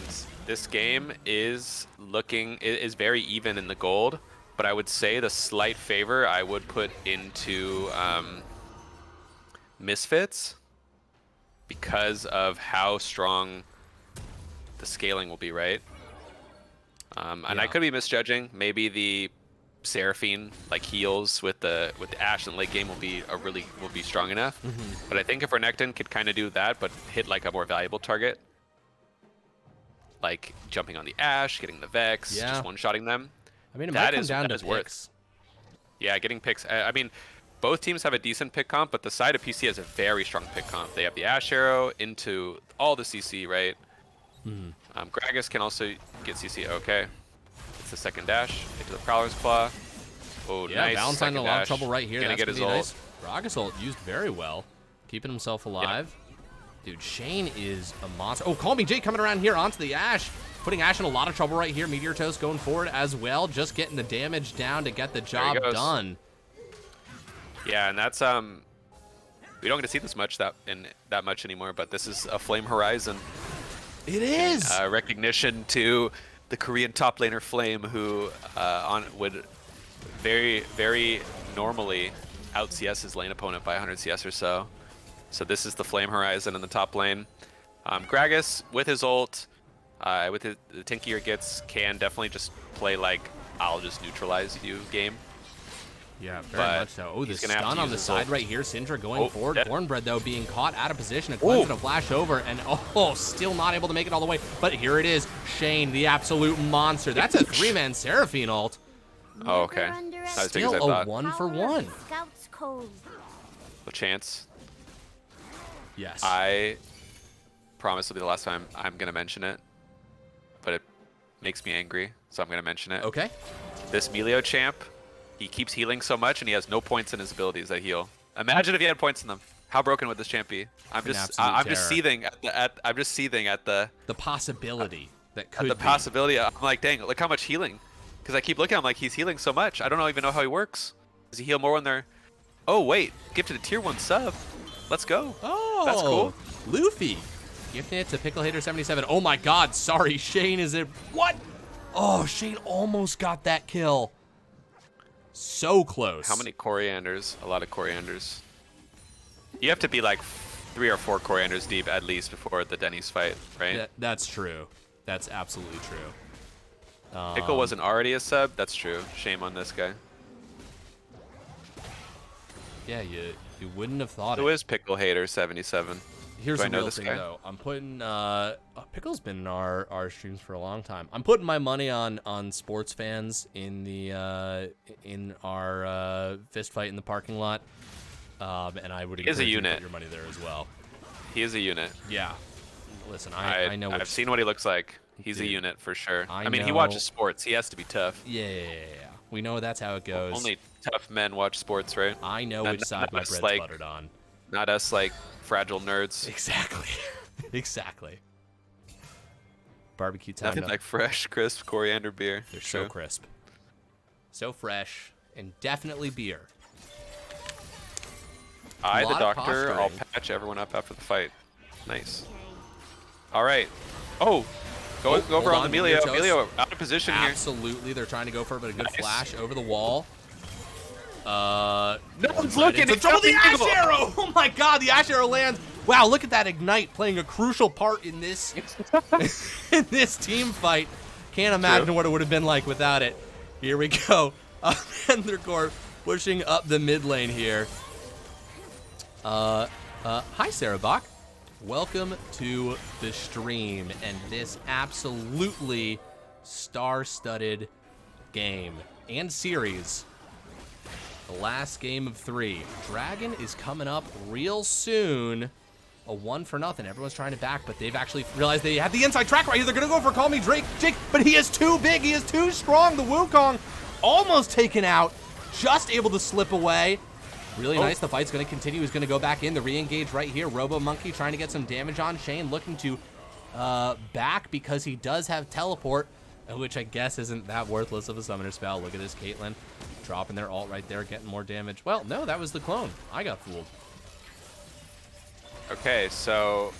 this game is very even in the gold. But I would say the slight favor I would put into Misfits because of how strong the scaling will be, right? And I could be misjudging. Maybe the Seraphine like heals with the Ashe in the late game will be strong enough. But I think if Renekton could kind of do that, but hit like a more valuable target, like jumping on the Ashe, getting the Vex, just one-shotting them. I mean, it might come down to picks. Yeah, getting picks. I mean, both teams have a decent pick comp, but the side of PC has a very strong pick comp. They have the Ashe Arrow into all the CC, right? Gragas can also get CC. Okay. It's the second dash into the Prowler's Claw. Oh, yeah, nice. Valentine in a lot of trouble right here. Gonna That's get his ult. ult. Gragas ult used very well, keeping himself alive. Yeah. Dude, Shane is a monster. Oh, Call Me Jake coming around here onto the Ashe. Putting Ashe in a lot of trouble right here. Meteor Toast going forward as well. Just getting the damage down to get the job done. Yeah, and that's we don't get to see this much that much anymore, but this is a Flame Horizon. It is recognition to the Korean top laner Flame, who would very, very normally out CS his lane opponent by 100 CS or so. So this is the Flame Horizon in the top lane. Gragas with his ult. With the tankier gets, can definitely just play like I'll just neutralize you game. Yeah, very much so. Oh, the stun on the side right here. Syndra going forward. Dead. Cornbread, though, being caught out of position. A cleanse and a flash over, and still not able to make it all the way. But here it is. Shane, the absolute monster. That's a 3-man Seraphine ult. Oh, okay. Still a 1-for-1. A chance. Yes. I promise it'll be the last time I'm going to mention it, but it makes me angry, so I'm going to mention it. Okay. This Melio champ, he keeps healing so much, and he has no points in his abilities that heal. Imagine if he had points in them. How broken would this champ be? I'm just seething at the possibility that could be. The possibility. I'm like, dang, look how much healing. Because I keep looking at him like he's healing so much. I don't even know how he works. Does he heal more when they're... Oh, wait. Gifted a tier 1 sub. Let's go. Oh, that's cool. Luffy. Gifting it to Pickle Hater 77. Oh my god, sorry, Shane is it. What? Oh, Shane almost got that kill. So close. How many corianders? A lot of corianders. You have to be like 3 or 4 corianders deep at least before the Denny's fight, right? That's true. That's absolutely true. Pickle wasn't already a sub. That's true. Shame on this guy. Yeah, you wouldn't have thought Who it. is Pickle Hater 77? Here's Do I the know real this thing, guy? though. I'm putting Pickle's been in our streams for a long time. I'm putting my money on sports fans in our fist fight in the parking lot. And I would is a encourage you to unit. put your money there as well. He is a unit. Yeah. Listen, I know. I've seen what he looks like. He's a Dude, unit for sure. I mean, he know. watches sports. He has to be tough. Yeah. We know that's how it goes. Only tough men watch sports, right? I know Not- which not side my us, bread's like- buttered on. Not us, like fragile nerds. Exactly. Exactly. Barbecue time. Nothing no- like fresh, crisp coriander beer. They're True. so crisp. So fresh. And definitely beer. I, the lot of doctor, I'll posturing. patch everyone up after the fight. Nice. All right. Oh, go over hold on on, Emilio. Emilio Emilio out of position here. Absolutely. They're trying to go for it, but a good Nice. flash over the wall. No one's Right looking. into It's trouble. The not Ash legal. Arrow! Oh my god, the Ash Arrow lands. Wow, look at that Ignite playing a crucial part in this in this team fight. Can't imagine True. what it would have been like without it. Here we go. Panther Corp pushing up the mid lane here. Hi, Sarah Bach. Welcome to the stream and this absolutely star-studded game and series. The last game of 3. Dragon is coming up real soon. A 1-0. Everyone's trying to back, but they've actually realized they have the inside track right here. They're going to go for Call Me Jake, but he is too big. He is too strong. The Wukong almost taken out. Just able to slip away. Really nice. The fight's going to continue. He's going to go back in. The re-engage right here. Robo Monkey trying to get some damage on Shane. Looking to back because he does have teleport, which I guess isn't that worthless of a summoner spell. Look at this Caitlyn dropping their ult right there, getting more damage. Well, no, that was the clone. I got fooled. Okay, so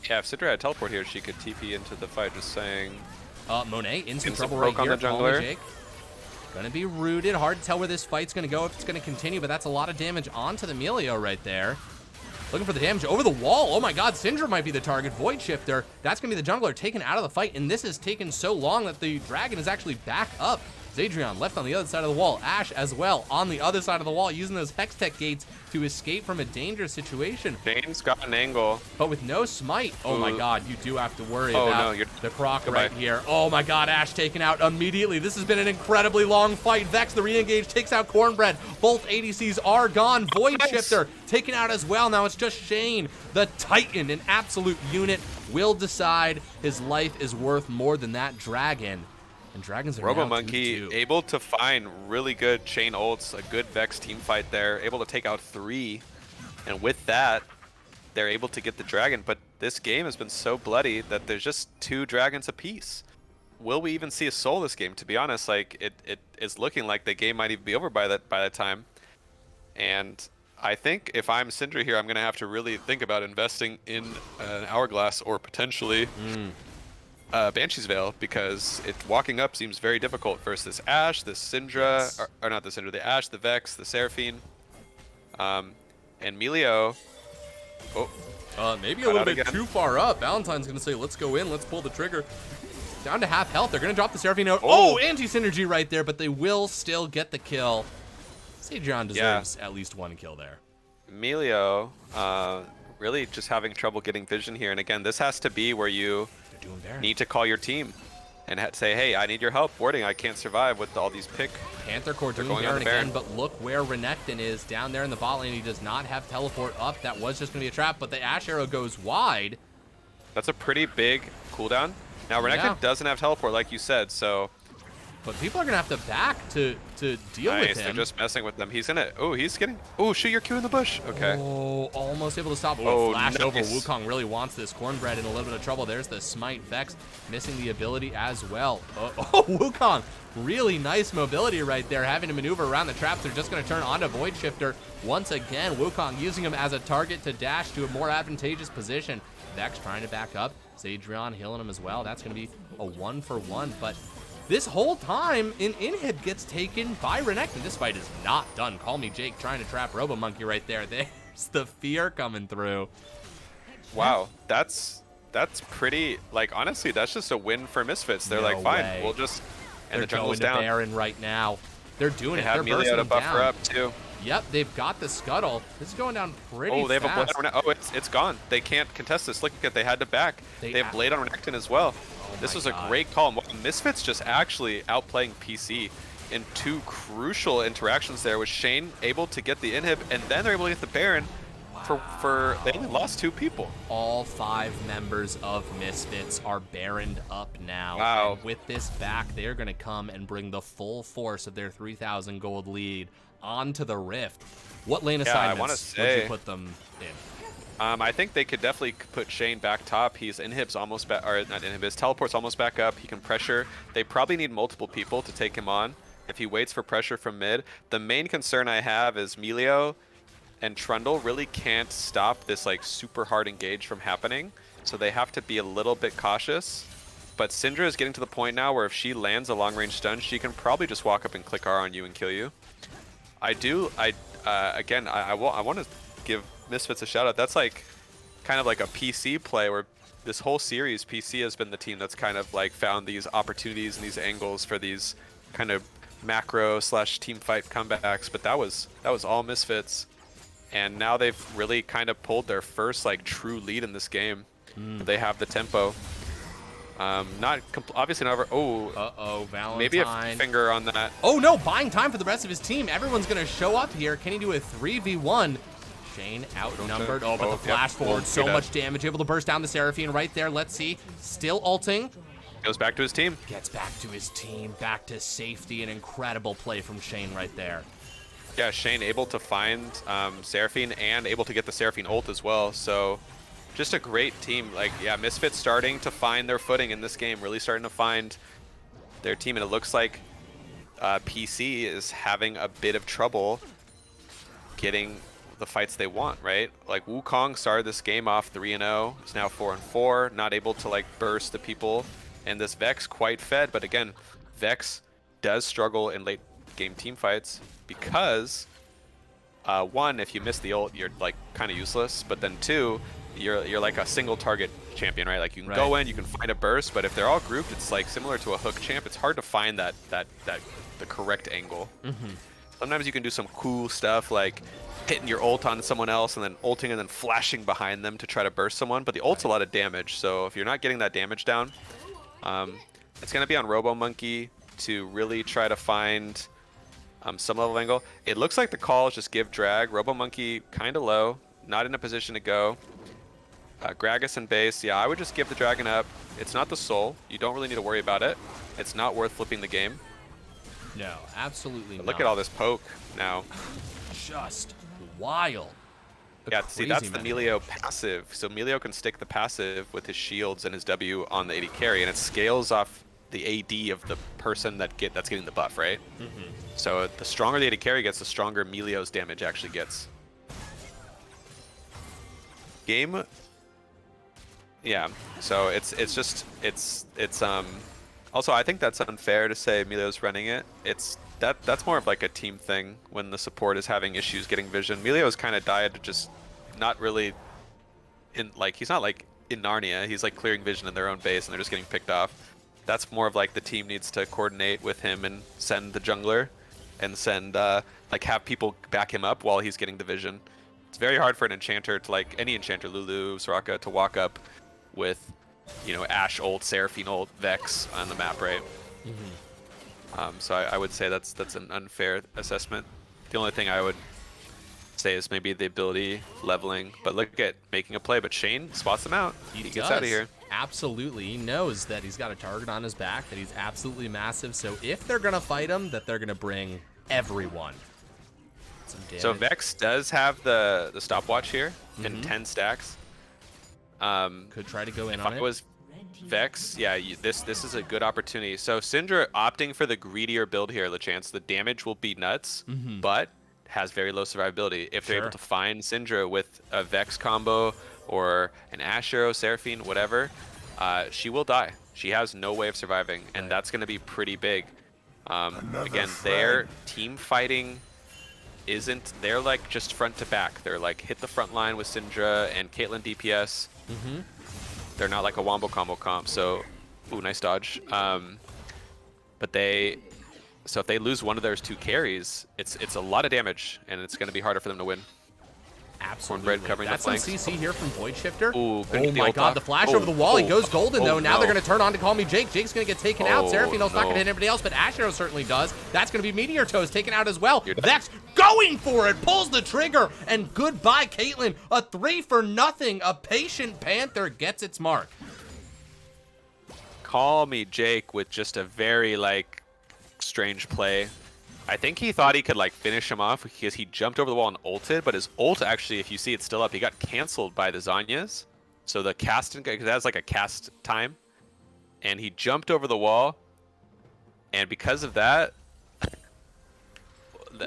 yeah, if Sidra had teleport here, she could TP into the fight. Just saying. Monet in some Instant trouble right poke on here. the Call me jungler. Jake. Gonna be rooted. Hard to tell where this fight's gonna go, if it's gonna continue, but that's a lot of damage onto the Emilio right there. Looking for the damage over the wall. Oh my god, Syndra might be the target. Void Shifter. That's gonna be the jungler taken out of the fight, and this has taken so long that the dragon is actually back up. Zadrian left on the other side of the wall. Ash as well on the other side of the wall, using those Hextech gates to escape from a dangerous situation. Jane's got an angle. But with no smite, oh my Ooh. god, you do have to worry Oh, about no, you're- the Croc Goodbye. right here. Oh my god, Ash taken out immediately. This has been an incredibly long fight. Vex, the re-engage, takes out Cornbread. Both ADCs are gone. Void Nice. Shifter taken out as well. Now it's just Shane, the Titan, an absolute unit, will decide his life is worth more than that dragon. And dragons are Robo now Monkey 2-2. able to find really good chain ults, a good Vex team fight there, able to take out 3, and with that, they're able to get the dragon. But this game has been so bloody that there's just 2 dragons apiece. Will we even see a soul this game? To be honest, like it is looking like the game might even be over by that time. And I think if I'm Syndra here, I'm gonna have to really think about investing in an Hourglass or potentially. Banshee's Veil, because walking up seems very difficult versus this Ashe, this Syndra, Yes. or not the Syndra, the Ashe, the Vex, the Seraphine, and Melio. Oh, Maybe a Cut little out bit again. too far up. Valentine's going to say, let's go in, let's pull the trigger. Down to half health. They're going to drop the Seraphine out. Oh, anti-synergy right there, but they will still get the kill. Sejon deserves at least 1 kill there. Melio, really just having trouble getting vision here. And again, this has to be where you They're doing Baron. need to call your team and say, hey, I need your help warding. I can't survive with all these pick. Panther Core doing going on Baron the Baron. again, but look where Renekton is down there in the bot lane. He does not have teleport up. That was just going to be a trap, but the Ash Arrow goes wide. That's a pretty big cooldown. Now, Renekton Yeah. doesn't have teleport, like you said, so But people are going to have to back to deal nice. with They're him. just messing with them. He's gonna. Oh, he's getting. Oh, shoot your Q in the bush. Okay. Oh, almost able to stop. Oh, Flash nice. over. Wukong really wants this. Cornbread in a little bit of trouble. There's the Smite Vex, missing the ability as well. Oh, Wukong, really nice mobility right there, having to maneuver around the traps. They're just going to turn onto Void Shifter once again. Wukong using him as a target to dash to a more advantageous position. Vex trying to back up. Zadrian healing him as well. That's going to be a 1-for-1, but This whole time, an inhib gets taken by Renekton. This fight is not done. Call me Jake trying to trap Robomonkey right there. There's the fear coming through. Wow, that's pretty, like, honestly, that's just a win for Misfits. They're No like, fine, way. we'll just, and They're the jungle's going to down. Baron right now. They're doing They it. have They're Melio to bursting buffer down. up too. Yep, they've got the scuttle. This is going down pretty Oh, they have fast. a blade on Renekton. Oh, it's gone. They can't contest this. Look at, they had to back. They have blade on Renekton as well. This my was a God. great call. Misfits just actually outplaying PC in two crucial interactions there, with Shane able to get the inhib, and then they're able to get the Baron. For they only lost 2 people. All 5 members of Misfits are Baroned up now. Wow. And with this back, they're going to come and bring the full force of their 3,000 gold lead onto the Rift. What lane Yeah, I wanna assignments would say- you put them in? I think they could definitely put Shane back top. His inhib's almost back, or not inhib, his teleport's almost back up. He can pressure. They probably need multiple people to take him on if he waits for pressure from mid. The main concern I have is Melio and Trundle really can't stop this like super hard engage from happening, so they have to be a little bit cautious. But Syndra is getting to the point now where if she lands a long range stun, she can probably just walk up and click R on you and kill you. I want to give Misfits a shout out. That's like kind of like a PC play, where this whole series PC has been the team that's kind of like found these opportunities and these angles for these kind of macro / team fight comebacks. But that was all Misfits. And now they've really kind of pulled their first like true lead in this game. They have the tempo. Obviously not over. Oh, Uh-oh, Valentine. maybe a finger on that. Oh no, buying time for the rest of his team. Everyone's going to show up here. Can he do a 3v1? Shane outnumbered. Oh, but the Yep. flash forward, so Good. much damage. Able to burst down the Seraphine right there. Let's see. Still ulting. Goes back to his team. Gets back to his team. Back to safety. An incredible play from Shane right there. Yeah, Shane able to find Seraphine and able to get the Seraphine ult as well. So just a great team. Like, yeah, Misfits starting to find their footing in this game, really starting to find their team. And it looks like PC is having a bit of trouble getting the fights they want, right? Like Wukong started this game off 3-0. It's now 4-4, not able to like burst the people. And this Vex quite fed, but again, Vex does struggle in late game team fights because one, if you miss the ult, you're like kind of useless. But then two, you're like a single target champion, right? Like you can go in, you can find a burst, but if they're all grouped, it's like similar to a hook champ. It's hard to find the correct angle. Sometimes you can do some cool stuff like hitting your ult on someone else and then ulting and then flashing behind them to try to burst someone. But the ult's a lot of damage, so if you're not getting that damage down, it's going to be on Robomonkey to really try to find some level of angle. It looks like the call is just give drag. Robomonkey kind of low, not in a position to go. Gragas and base, yeah, I would just give the dragon up. It's not the soul. You don't really need to worry about it. It's not worth flipping the game. No, absolutely But not. look at all this poke now. Just wild. Yeah, see, Crazy, that's the man. Melio passive. So Melio can stick the passive with his shields and his W on the AD carry, and it scales off the AD of the person that's getting the buff, right? So the stronger the AD carry gets, the stronger Melio's damage actually gets. Game. Yeah. So it's also, I think that's unfair to say Melio's running it. That's more of like a team thing when the support is having issues getting vision. Melio's kind of died to just not really he's not like in Narnia. He's like clearing vision in their own base and they're just getting picked off. That's more of like the team needs to coordinate with him and send the jungler and send like have people back him up while he's getting the vision. It's very hard for an enchanter to like any enchanter, Lulu, Soraka, to walk up with, you know, Ashe ult, Seraphine ult, Vex on the map, right? So I would say that's an unfair assessment. The only thing I would say is maybe the ability leveling, but look at making a play. But Shane spots them out. He gets out of here. Absolutely. He knows that he's got a target on his back, that he's absolutely massive. So if they're going to fight him, that they're going to bring everyone. Some damage. So Vex does have the stopwatch here in 10 stacks. Could try to go in If on I it. was Vex, yeah, this is a good opportunity. So Syndra opting for the greedier build here, LeChance. The damage will be nuts, but has very low survivability. If they're able to find Syndra with a Vex combo or an Ashe Arrow, Seraphine, whatever, she will die. She has no way of surviving, and Right. that's going to be pretty big. Again, their team fighting isn't, they're like just front to back. They're like hit the front line with Syndra and Caitlyn DPS. They're not like a wombo combo comp, so, ooh, nice dodge. But so if they lose one of those 2 carries, it's a lot of damage, and it's going to be harder for them to win. Absolutely. Cornbread covering the That's some flanks. CC here from Void Shifter. Ooh, couldn't Oh get the my ult god, off. the flash Oh, over the wall. He oh, goes golden, oh, though. Now they're no. going to turn on to Call Me Jake. Jake's going to get taken out. Oh, Seraphino's not going to no. hit anybody else, but Ashero certainly does. That's going to be Meteor Toes taken out as well. You're done. Vex going for it, pulls the trigger, and goodbye, Caitlyn. A 3-for-0. A patient Panther gets its mark. Call Me Jake with just a very, like, strange play. I think he thought he could, like, finish him off because he jumped over the wall and ulted, but his ult actually, if you see it's still up, he got canceled by the Zanyas. So the casting, because that has like a cast time, and he jumped over the wall, and because of that,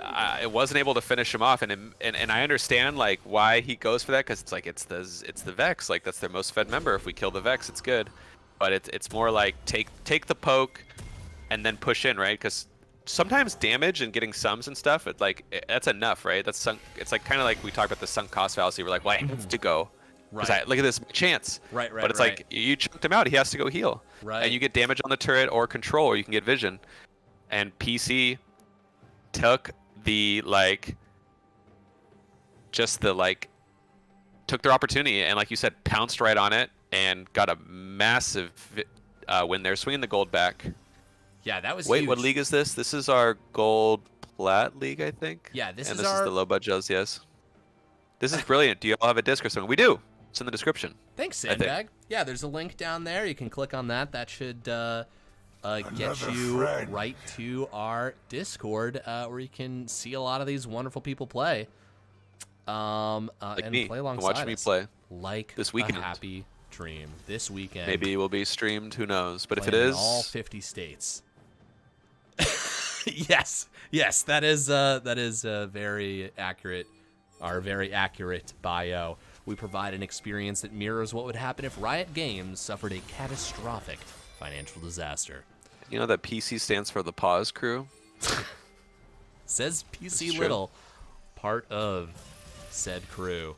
I wasn't able to finish him off, and I understand like why he goes for that, because it's like it's the Vex, like that's their most fed member. If we kill the Vex, it's good, but it's more like take the poke, and then push in, right? Because sometimes damage and getting sums and stuff, that's enough, right? That's sunk. It's like kind of like we talked about the sunk cost fallacy. We're like, well, I have to go. Right. Look at this chance. Right. But it's like you chunked him out. He has to go heal. Right. And you get damage on the turret or control, or you can get vision. And PC took the took their opportunity and, like you said, pounced right on it and got a massive win there, swinging the gold back. Yeah, that was Wait, huge. what league is this? This is our gold plat league, I think. Yeah, this and is this our... is the low budget LCS. This is brilliant. Do you all have a disc or something? We do. It's in the description. Thanks, think. Sandbag. Yeah, there's a link down there. You can click on that. That should get you right to our Discord, where you can see a lot of these wonderful people play. And me. play alongside Watch me us. play. Like this weekend. a happy dream. This weekend. Maybe it will be streamed. Who knows? But if it playing in is, all 50 states. yes, that is very accurate. Our very accurate bio. We provide an experience that mirrors what would happen if Riot Games suffered a catastrophic financial disaster. you know that PC stands for the Pause Crew. Says PC It's true. Little, part of said crew.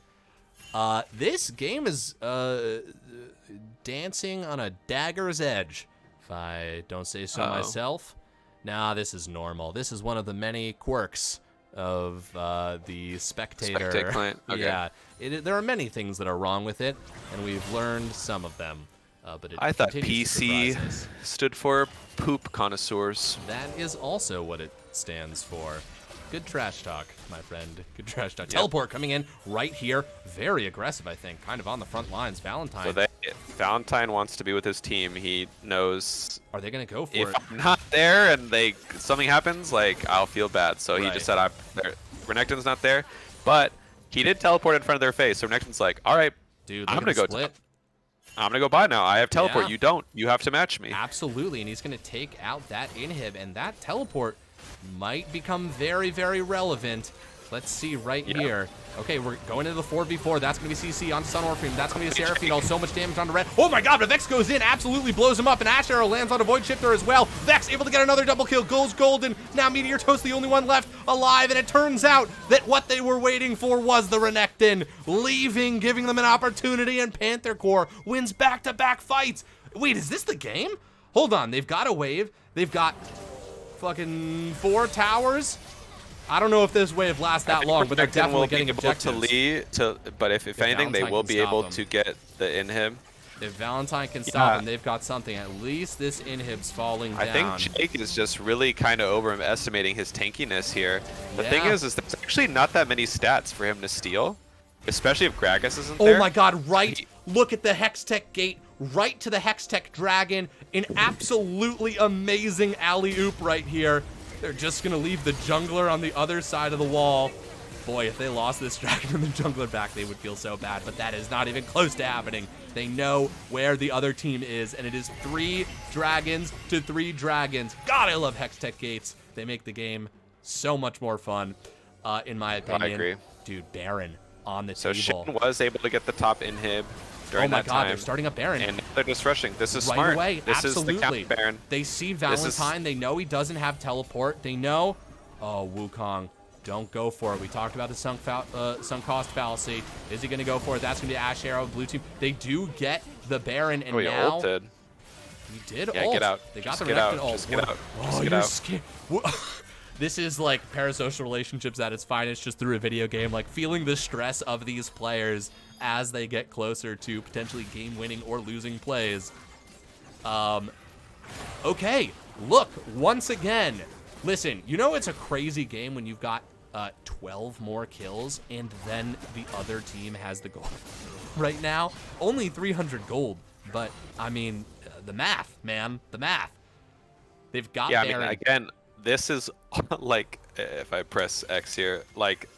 This game is dancing on a dagger's edge, if I don't say so Uh-oh. myself. Nah, this is normal. This is one of the many quirks of the Spectator. Spectate client, okay. Yeah, there are many things that are wrong with it, and we've learned some of them. But it I thought continues to PC surprise us. stood for poop connoisseurs. That is also what it stands for. Good trash talk, my friend. Good trash talk. Teleport coming in right here. Very aggressive, I think. Kind of on the front lines. Valentine. So Valentine wants to be with his team. He knows Are they going to go for if it? I'm not there and something happens, like, I'll feel bad. So he Right. just said, Renekton's not there. But he did teleport in front of their face. So Renekton's like, all right, Dude, I'm look gonna at the go split. I'm going to go by now. I have teleport. Yeah. You don't. You have to match me. Absolutely, and he's going to take out that inhib, and that teleport might become very, very relevant. Let's see right here. Okay, we're going into the 4v4. That's going to be CC on Sun Orpheum. That's going to be a Seraphino. So much damage onto Red. Oh my god, but Vex goes in, absolutely blows him up, and Ash Arrow lands on a Void Shifter as well. Vex able to get another double kill, goes golden. Now Meteor Toast, the only one left alive, and it turns out that what they were waiting for was the Renekton, leaving, giving them an opportunity, and Panther Corp wins back-to-back fights. Wait, is this the game? Hold on, they've got a wave. They've got fucking 4 towers. I don't know if this wave lasts that long, but they're Renekton definitely will getting be able objectives. but if anything, they Valentine will can be stop able them. to get the inhib. If Valentine can stop Yeah. him, they've got something. At least this inhib's falling down. I think Jake is just really kind of overestimating his tankiness here. The thing Yeah. is there's actually not that many stats for him to steal, especially if Gragas isn't Oh there. my god, right. Look at the Hextech gate, right to the Hextech dragon. An absolutely amazing alley-oop right here. They're just going to leave the jungler on the other side of the wall. Boy, if they lost this dragon and the jungler back, they would feel so bad, but that is not even close to happening. They know where the other team is, and it is 3 dragons to 3 dragons. God, I love Hextech gates. They make the game so much more fun, in my opinion. I agree. Dude, Baron on the So table. Shin was able to get the top inhib during Oh my that god, time. they're starting up Baron. And They're just rushing. This is right smart. away. This Absolutely. is the counter Baron. They see is- Valentine. They know he doesn't have teleport. They know. Oh, Wukong, don't go for it. We talked about the sunk cost fallacy. Is he going to go for it? That's going to be Ash Arrow, blue team. They do get the Baron, and Oh, he now ulted. he did Yeah, ult. get out. They got Just the get Renekton out. ult. Just get out. Oh, Just get you're out. scared. This is like parasocial relationships at its finest, just through a video game. Like feeling the stress of these players as they get closer to potentially game-winning or losing plays. Okay, look, once again, listen, you know it's a crazy game when you've got 12 more kills and then the other team has the gold. Right now, only 300 gold, but I mean, the math, man, the math. They've got Yeah, I Baron. mean, again, this is like, if I press X here, like,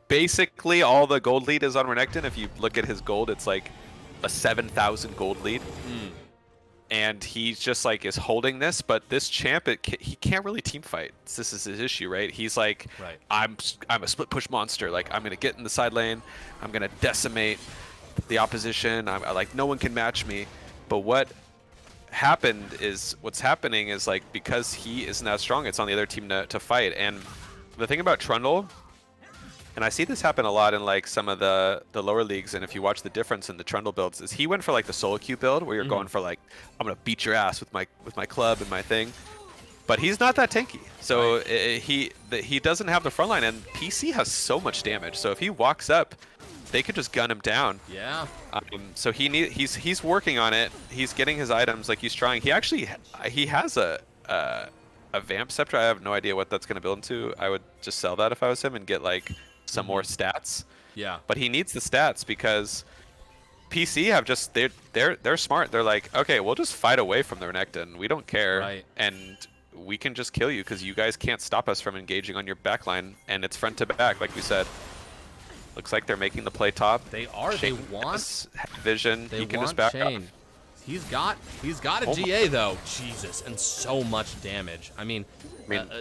basically all the gold lead is on Renekton. If you look at his gold, it's like a 7,000 gold lead. And he's just like is holding this, but this champ, he can't really team fight. This is his issue, right? He's like, Right. I'm a split push monster. Like I'm gonna get in the side lane, I'm gonna decimate the opposition. I like no one can match me. But what's happening is like because he isn't that strong, it's on the other team to fight. And the thing about Trundle, and I see this happen a lot in like some of the lower leagues, and if you watch the difference in the Trundle builds, is he went for like the solo queue build where you're going for like, I'm gonna beat your ass with my club and my thing, but he's not that tanky. So he doesn't have the front line, and PC has so much damage. So if he walks up, they could just gun him down. Yeah. So he's working on it. He's getting his items, like he's trying. He has a Vamp Scepter. I have no idea what that's gonna build into. I would just sell that if I was him and get like some more stats. Yeah. But he needs the stats because PC have just they're smart. They're like, okay, we'll just fight away from the Renekton. We don't care, Right. and we can just kill you because you guys can't stop us from engaging on your backline, and it's front to back, like we said. Looks like they're making the play top. They are. Shane They want. has vision. They He can want just back Shane. up. He's got a Oh GA though. Jesus, and so much damage. I mean,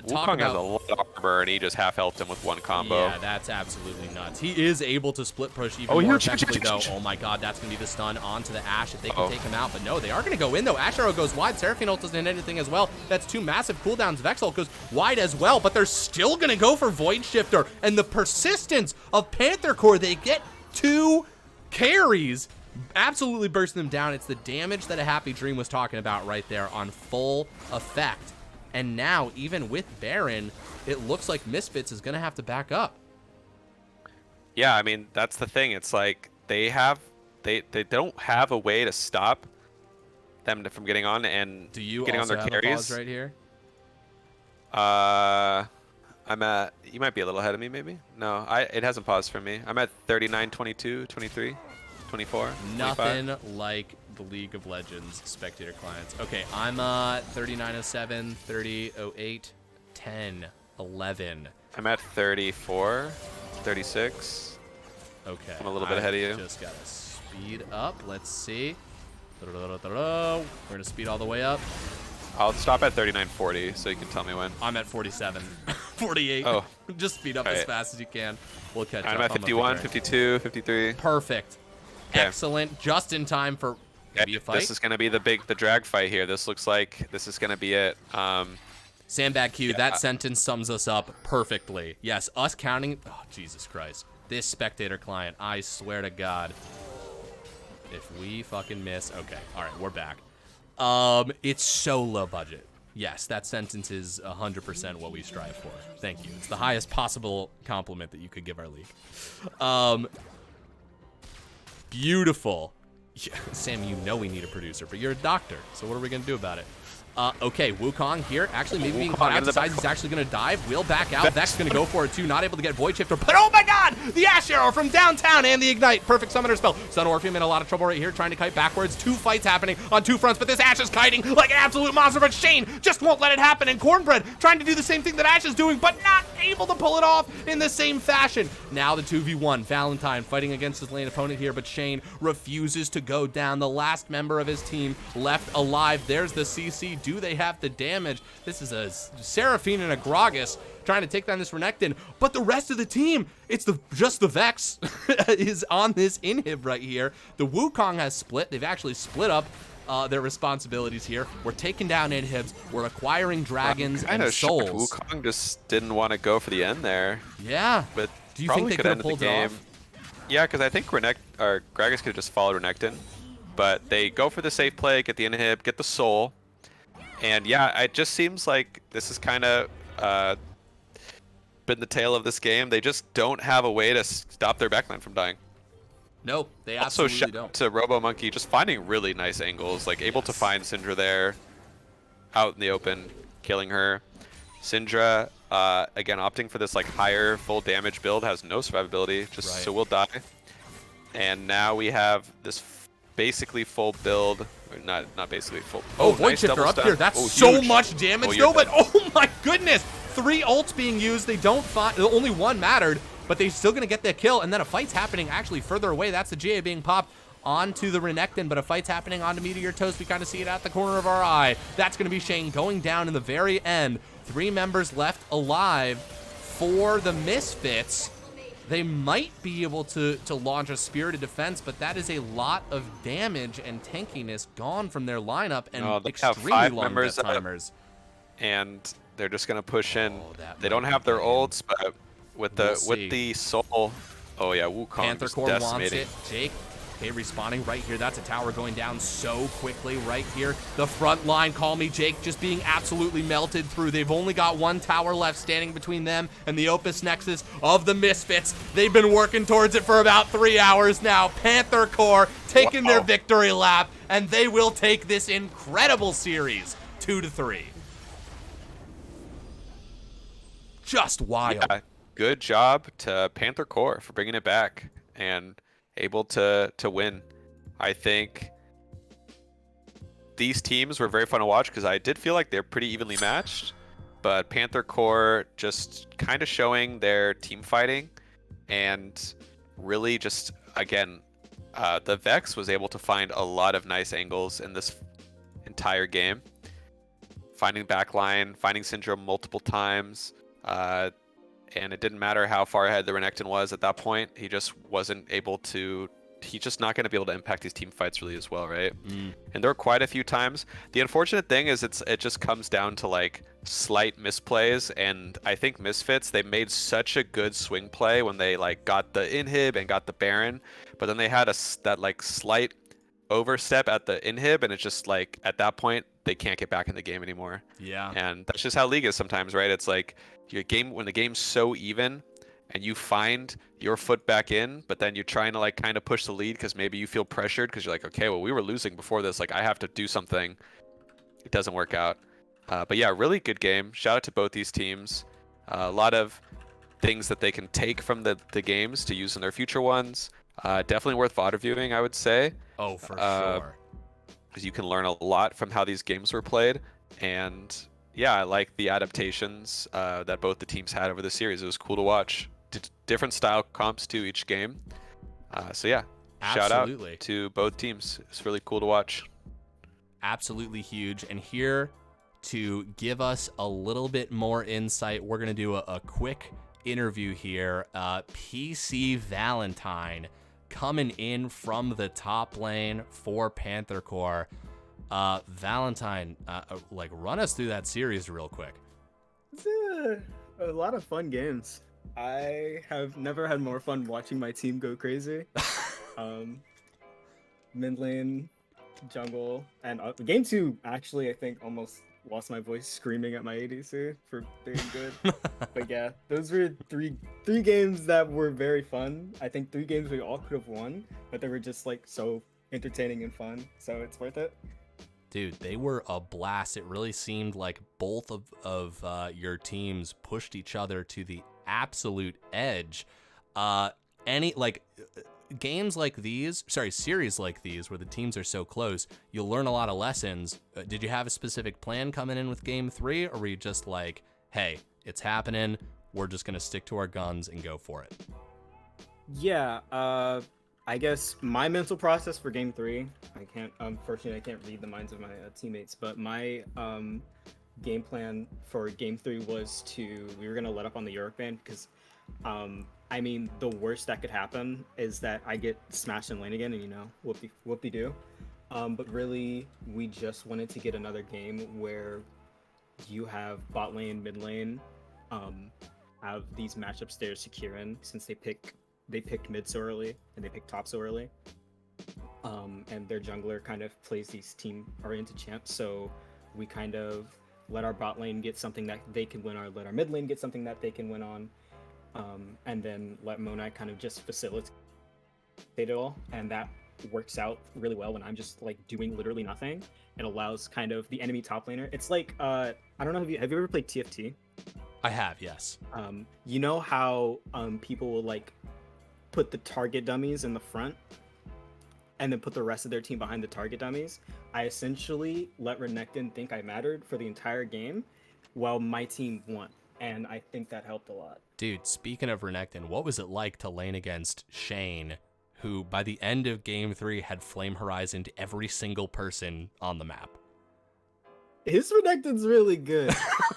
talk Wukong has about- a lot of armor, and he just half healthed him with one combo. Yeah, that's absolutely nuts. He is able to split push even Oh, more huge, effectively, huge, though. huge. Oh my god, that's going to be the stun onto the Ashe if they can Uh-oh. take him out. But no, they are going to go in, though. Ashe Arrow goes wide. Seraphine ult doesn't hit anything as well. That's two massive cooldowns. Vex ult goes wide as well, but they're still going to go for Void Shifter. And the persistence of Panther Core, they get 2 carries. Absolutely bursting them down. It's the damage that a Happy Dream was talking about right there on full effect. And now, even with Baron, it looks like Misfits is going to have to back up. Yeah, I mean that's the thing. It's like they don't have a way to stop them from getting on and Do you getting on also their have a carries. pause right here? I'm at. You might be a little ahead of me, maybe. No, it hasn't paused for me. I'm at 39, 22, 23, 24. 25. Nothing like the League of Legends spectator clients. Okay, I'm 3907, 3008, 10, 11. I'm at 34, 36. Okay. I'm a little bit ahead of you. Just gotta speed up. Let's see. We're gonna speed all the way up. I'll stop at 39:40, so you can tell me when. I'm at 47, 48. Oh. Just speed up as Alright. fast as you can. We'll catch up. I'm at 51, 52, 53. Perfect. Okay. Excellent. Just in time for maybe a fight. This is gonna be the drag fight here. This looks like this is gonna be it. Sandbag Q, Yeah. that sentence sums us up perfectly. Yes, us counting. Oh, Jesus Christ. This spectator client, I swear to God. If we fucking miss. Okay, all right, we're back. It's so low budget. Yes, that sentence is 100% what we strive for. Thank you. It's the highest possible compliment that you could give our league. Beautiful. Yeah, Sam, you know we need a producer, but you're a doctor, so what are we going to do about it? Okay, Wukong here, actually maybe being caught out, decides he's actually going to dive, will back out, Vex going to go for it too, not able to get Void Shifter, but oh my god, the Ash Arrow from downtown and the Ignite, perfect summoner spell. Sun Orpheum in a lot of trouble right here, trying to kite backwards, 2 fights happening on 2 fronts, but this Ash is kiting like an absolute monster, but Shane just won't let it happen, and Cornbread trying to do the same thing that Ash is doing, but not able to pull it off in the same fashion. Now the 2v1, Valentine fighting against his lane opponent here, but Shane refuses to go down. The last member of his team left alive. There's the CC. Do they have the damage? This is a Seraphine and a Gragas trying to take down this Renekton, but the rest of the team, it's just the Vex is on this inhib right here. The Wukong has split. They've actually split up their responsibilities here. We're taking down inhibs. We're acquiring dragons and souls. Wukong just didn't want to go for the end there. Yeah. But do you think they could have pulled it off? Yeah, because I think Gragas could have just followed Renekton. But they go for the safe play, get the inhib, get the soul. And yeah, it just seems like this is kind of been the tale of this game. They just don't have a way to stop their backline from dying. No, they also absolutely shout don't. to Robo Monkey just finding really nice angles, like able to find Syndra there, out in the open, killing her. Syndra, again, opting for this like higher full damage build, has no survivability, just so we'll die. And now we have this basically full build, or not basically full. Oh, Void nice Shifter double up stun. here. That's Oh, so huge. much damage, Oh, though. you're But dead. oh my goodness, 3 ults being used. They don't find. Only one mattered, but they're still gonna get their kill. And then a fight's happening actually further away. That's the GA being popped onto the Renekton, but a fight's happening onto Meteor Toast. We kind of see it out the corner of our eye. That's gonna be Shane going down in the very end. 3 members left alive for the Misfits. They might be able to launch a Spirited Defense, but that is a lot of damage and tankiness gone from their lineup, and they have extremely 5 long members death up. timers. And they're just gonna push in. That They don't might have be their game. ults, but with the We'll see. soul, oh yeah, Wukong Panther just Corp wants decimating. it. Jake, okay, respawning right here. That's a tower going down so quickly right here. The front line, call me Jake, just being absolutely melted through. They've only got 1 tower left standing between them and the Opus Nexus of the Misfits. They've been working towards it for about 3 hours now. Panther Corp taking their victory lap, and they will take this incredible series 2-3. Just wild. Yeah, good job to Panther Core for bringing it back and able to win. I think these teams were very fun to watch because I did feel like they're pretty evenly matched, but Panther Core just kind of showing their team fighting and really just, again, the Vex was able to find a lot of nice angles in this entire game. Finding backline, finding Syndrome multiple times, and it didn't matter how far ahead the Renekton was at that point. He just wasn't able to. He's just not going to be able to impact these team fights really as well, right? And there were quite a few times. The unfortunate thing is it just comes down to like slight misplays, and I think Misfits, they made such a good swing play when they like got the inhib and got the Baron, but then they had that like slight overstep at the inhib, and it's just like at that point they can't get back in the game anymore. Yeah. And that's just how League is sometimes, right? It's like your game, when the game's so even and you find your foot back in, but then you're trying to like kind of push the lead because maybe you feel pressured because you're like, okay, well, we were losing before this, like I have to do something. It doesn't work out. But yeah, really good game. Shout out to both these teams. A lot of things that they can take from the games to use in their future ones. Definitely worth VOD reviewing, I would say. Oh, for sure. Because you can learn a lot from how these games were played. And yeah, I like the adaptations that both the teams had over the series. It was cool to watch. Different style comps to each game. So yeah, shout out to both teams. It's really cool to watch. Absolutely huge. And here to give us a little bit more insight, we're going to do a quick interview here. PC Valentine coming in from the top lane for Panther Core. Valentine, like run us through that series real quick. It's a lot of fun games. I have never had more fun watching my team go crazy. Mid lane, jungle, and game 2 actually I think almost lost my voice screaming at my ADC for being good. But yeah, those were three games that were very fun. I think 3 games we all could have won, but they were just like so entertaining and fun, so it's worth it. Dude, they were a blast. It really seemed like both of your teams pushed each other to the absolute edge. Games like these, series like these where the teams are so close, you'll learn a lot of lessons. Did you have a specific plan coming in with game 3, or were you just like, hey, it's happening, we're just going to stick to our guns and go for it? Yeah, I guess my mental process for game 3, unfortunately I can't read the minds of my teammates, but my game plan for game 3 was we were going to let up on the York ban because I mean, the worst that could happen is that I get smashed in lane again and, you know, whoop-de-doo. But really, we just wanted to get another game where you have bot lane, mid lane, have these matchups they're secure in, since they picked mid so early and they picked top so early. And their jungler kind of plays these team-oriented champs, so we kind of let our bot lane get something that they can win, or let our mid lane get something that they can win on, and then let Monai kind of just facilitate it all, and that works out really well when I'm just like doing literally nothing. It allows kind of the enemy top laner. It's like I don't know, have you ever played TFT? I have, yes. You know how people will like put the target dummies in the front and then put the rest of their team behind the target dummies? I essentially let Renekton think I mattered for the entire game while my team won, and I think that helped a lot. Dude, speaking of Renekton, what was it like to lane against Shane, who by the end of game 3 had Flame Horizoned every single person on the map? His Renekton's really good.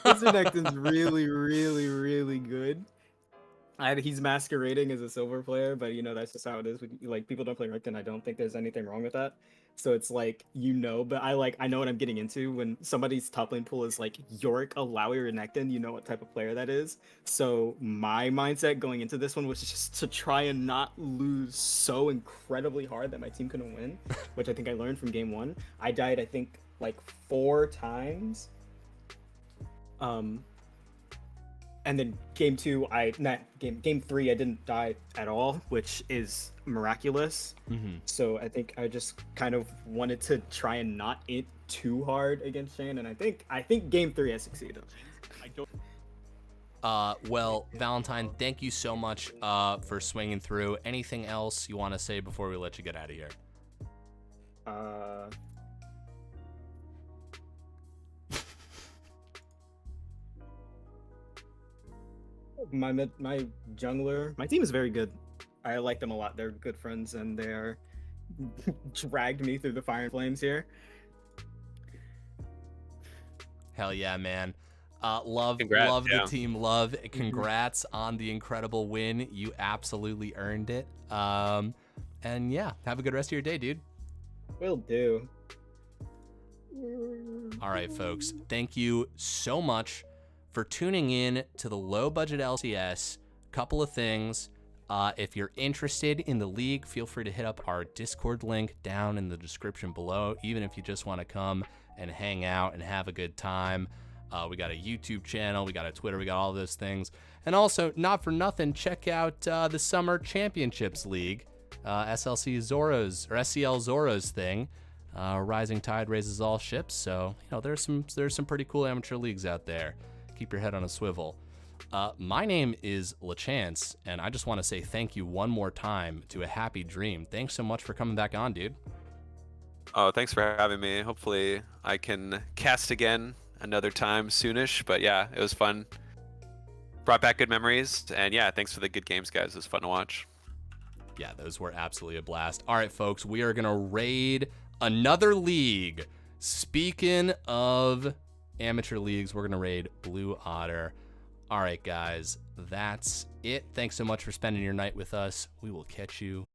His Renekton's really, really, really good. He's masquerading as a silver player, but you know, that's just how it is. Like, people don't play Renekton. I don't think there's anything wrong with that. So it's like, you know, but I know what I'm getting into. When somebody's top lane pool is like Yorick, Alawi, Renekton, you know what type of player that is. So my mindset going into this one was just to try and not lose so incredibly hard that my team couldn't win, which I think I learned from game 1. I died, I think, like 4 times. And then game 2, game 3, I didn't die at all, which is miraculous. Mm-hmm. So I think I just kind of wanted to try and not it too hard against Shane, and I think game 3 I succeeded. Well, Valentine, thank you so much for swinging through. Anything else you want to say before we let you get out of here? My jungler, my team is very good. I like them a lot. They're good friends, and they're dragged me through the fire and flames here. Hell yeah, man. Love Congrats, the team love. Congrats on the incredible win. You absolutely earned it. And yeah, have a good rest of your day, dude. Will do. All right, folks. Thank you so much for tuning in to the Low Budget LCS. Couple of things. If you're interested in the league, feel free to hit up our Discord link down in the description below, even if you just want to come and hang out and have a good time. We got a YouTube channel, we got a Twitter, we got all those things. And also, not for nothing, check out the Summer Championships League, SLC Zoros, or SCL Zoros thing. Rising tide raises all ships, so you know there's some pretty cool amateur leagues out there. Keep your head on a swivel. My name is LaChance, and I just want to say thank you one more time to A Happy Dream. Thanks so much for coming back on, dude. Oh, thanks for having me. Hopefully I can cast again another time soonish, but yeah, it was fun. Brought back good memories, and yeah, thanks for the good games, guys. It was fun to watch. Yeah, those were absolutely a blast. All right, folks, we are going to raid another league. Speaking of amateur leagues, we're going to raid Blue Otter. All right, guys, that's it. Thanks so much for spending your night with us. We will catch you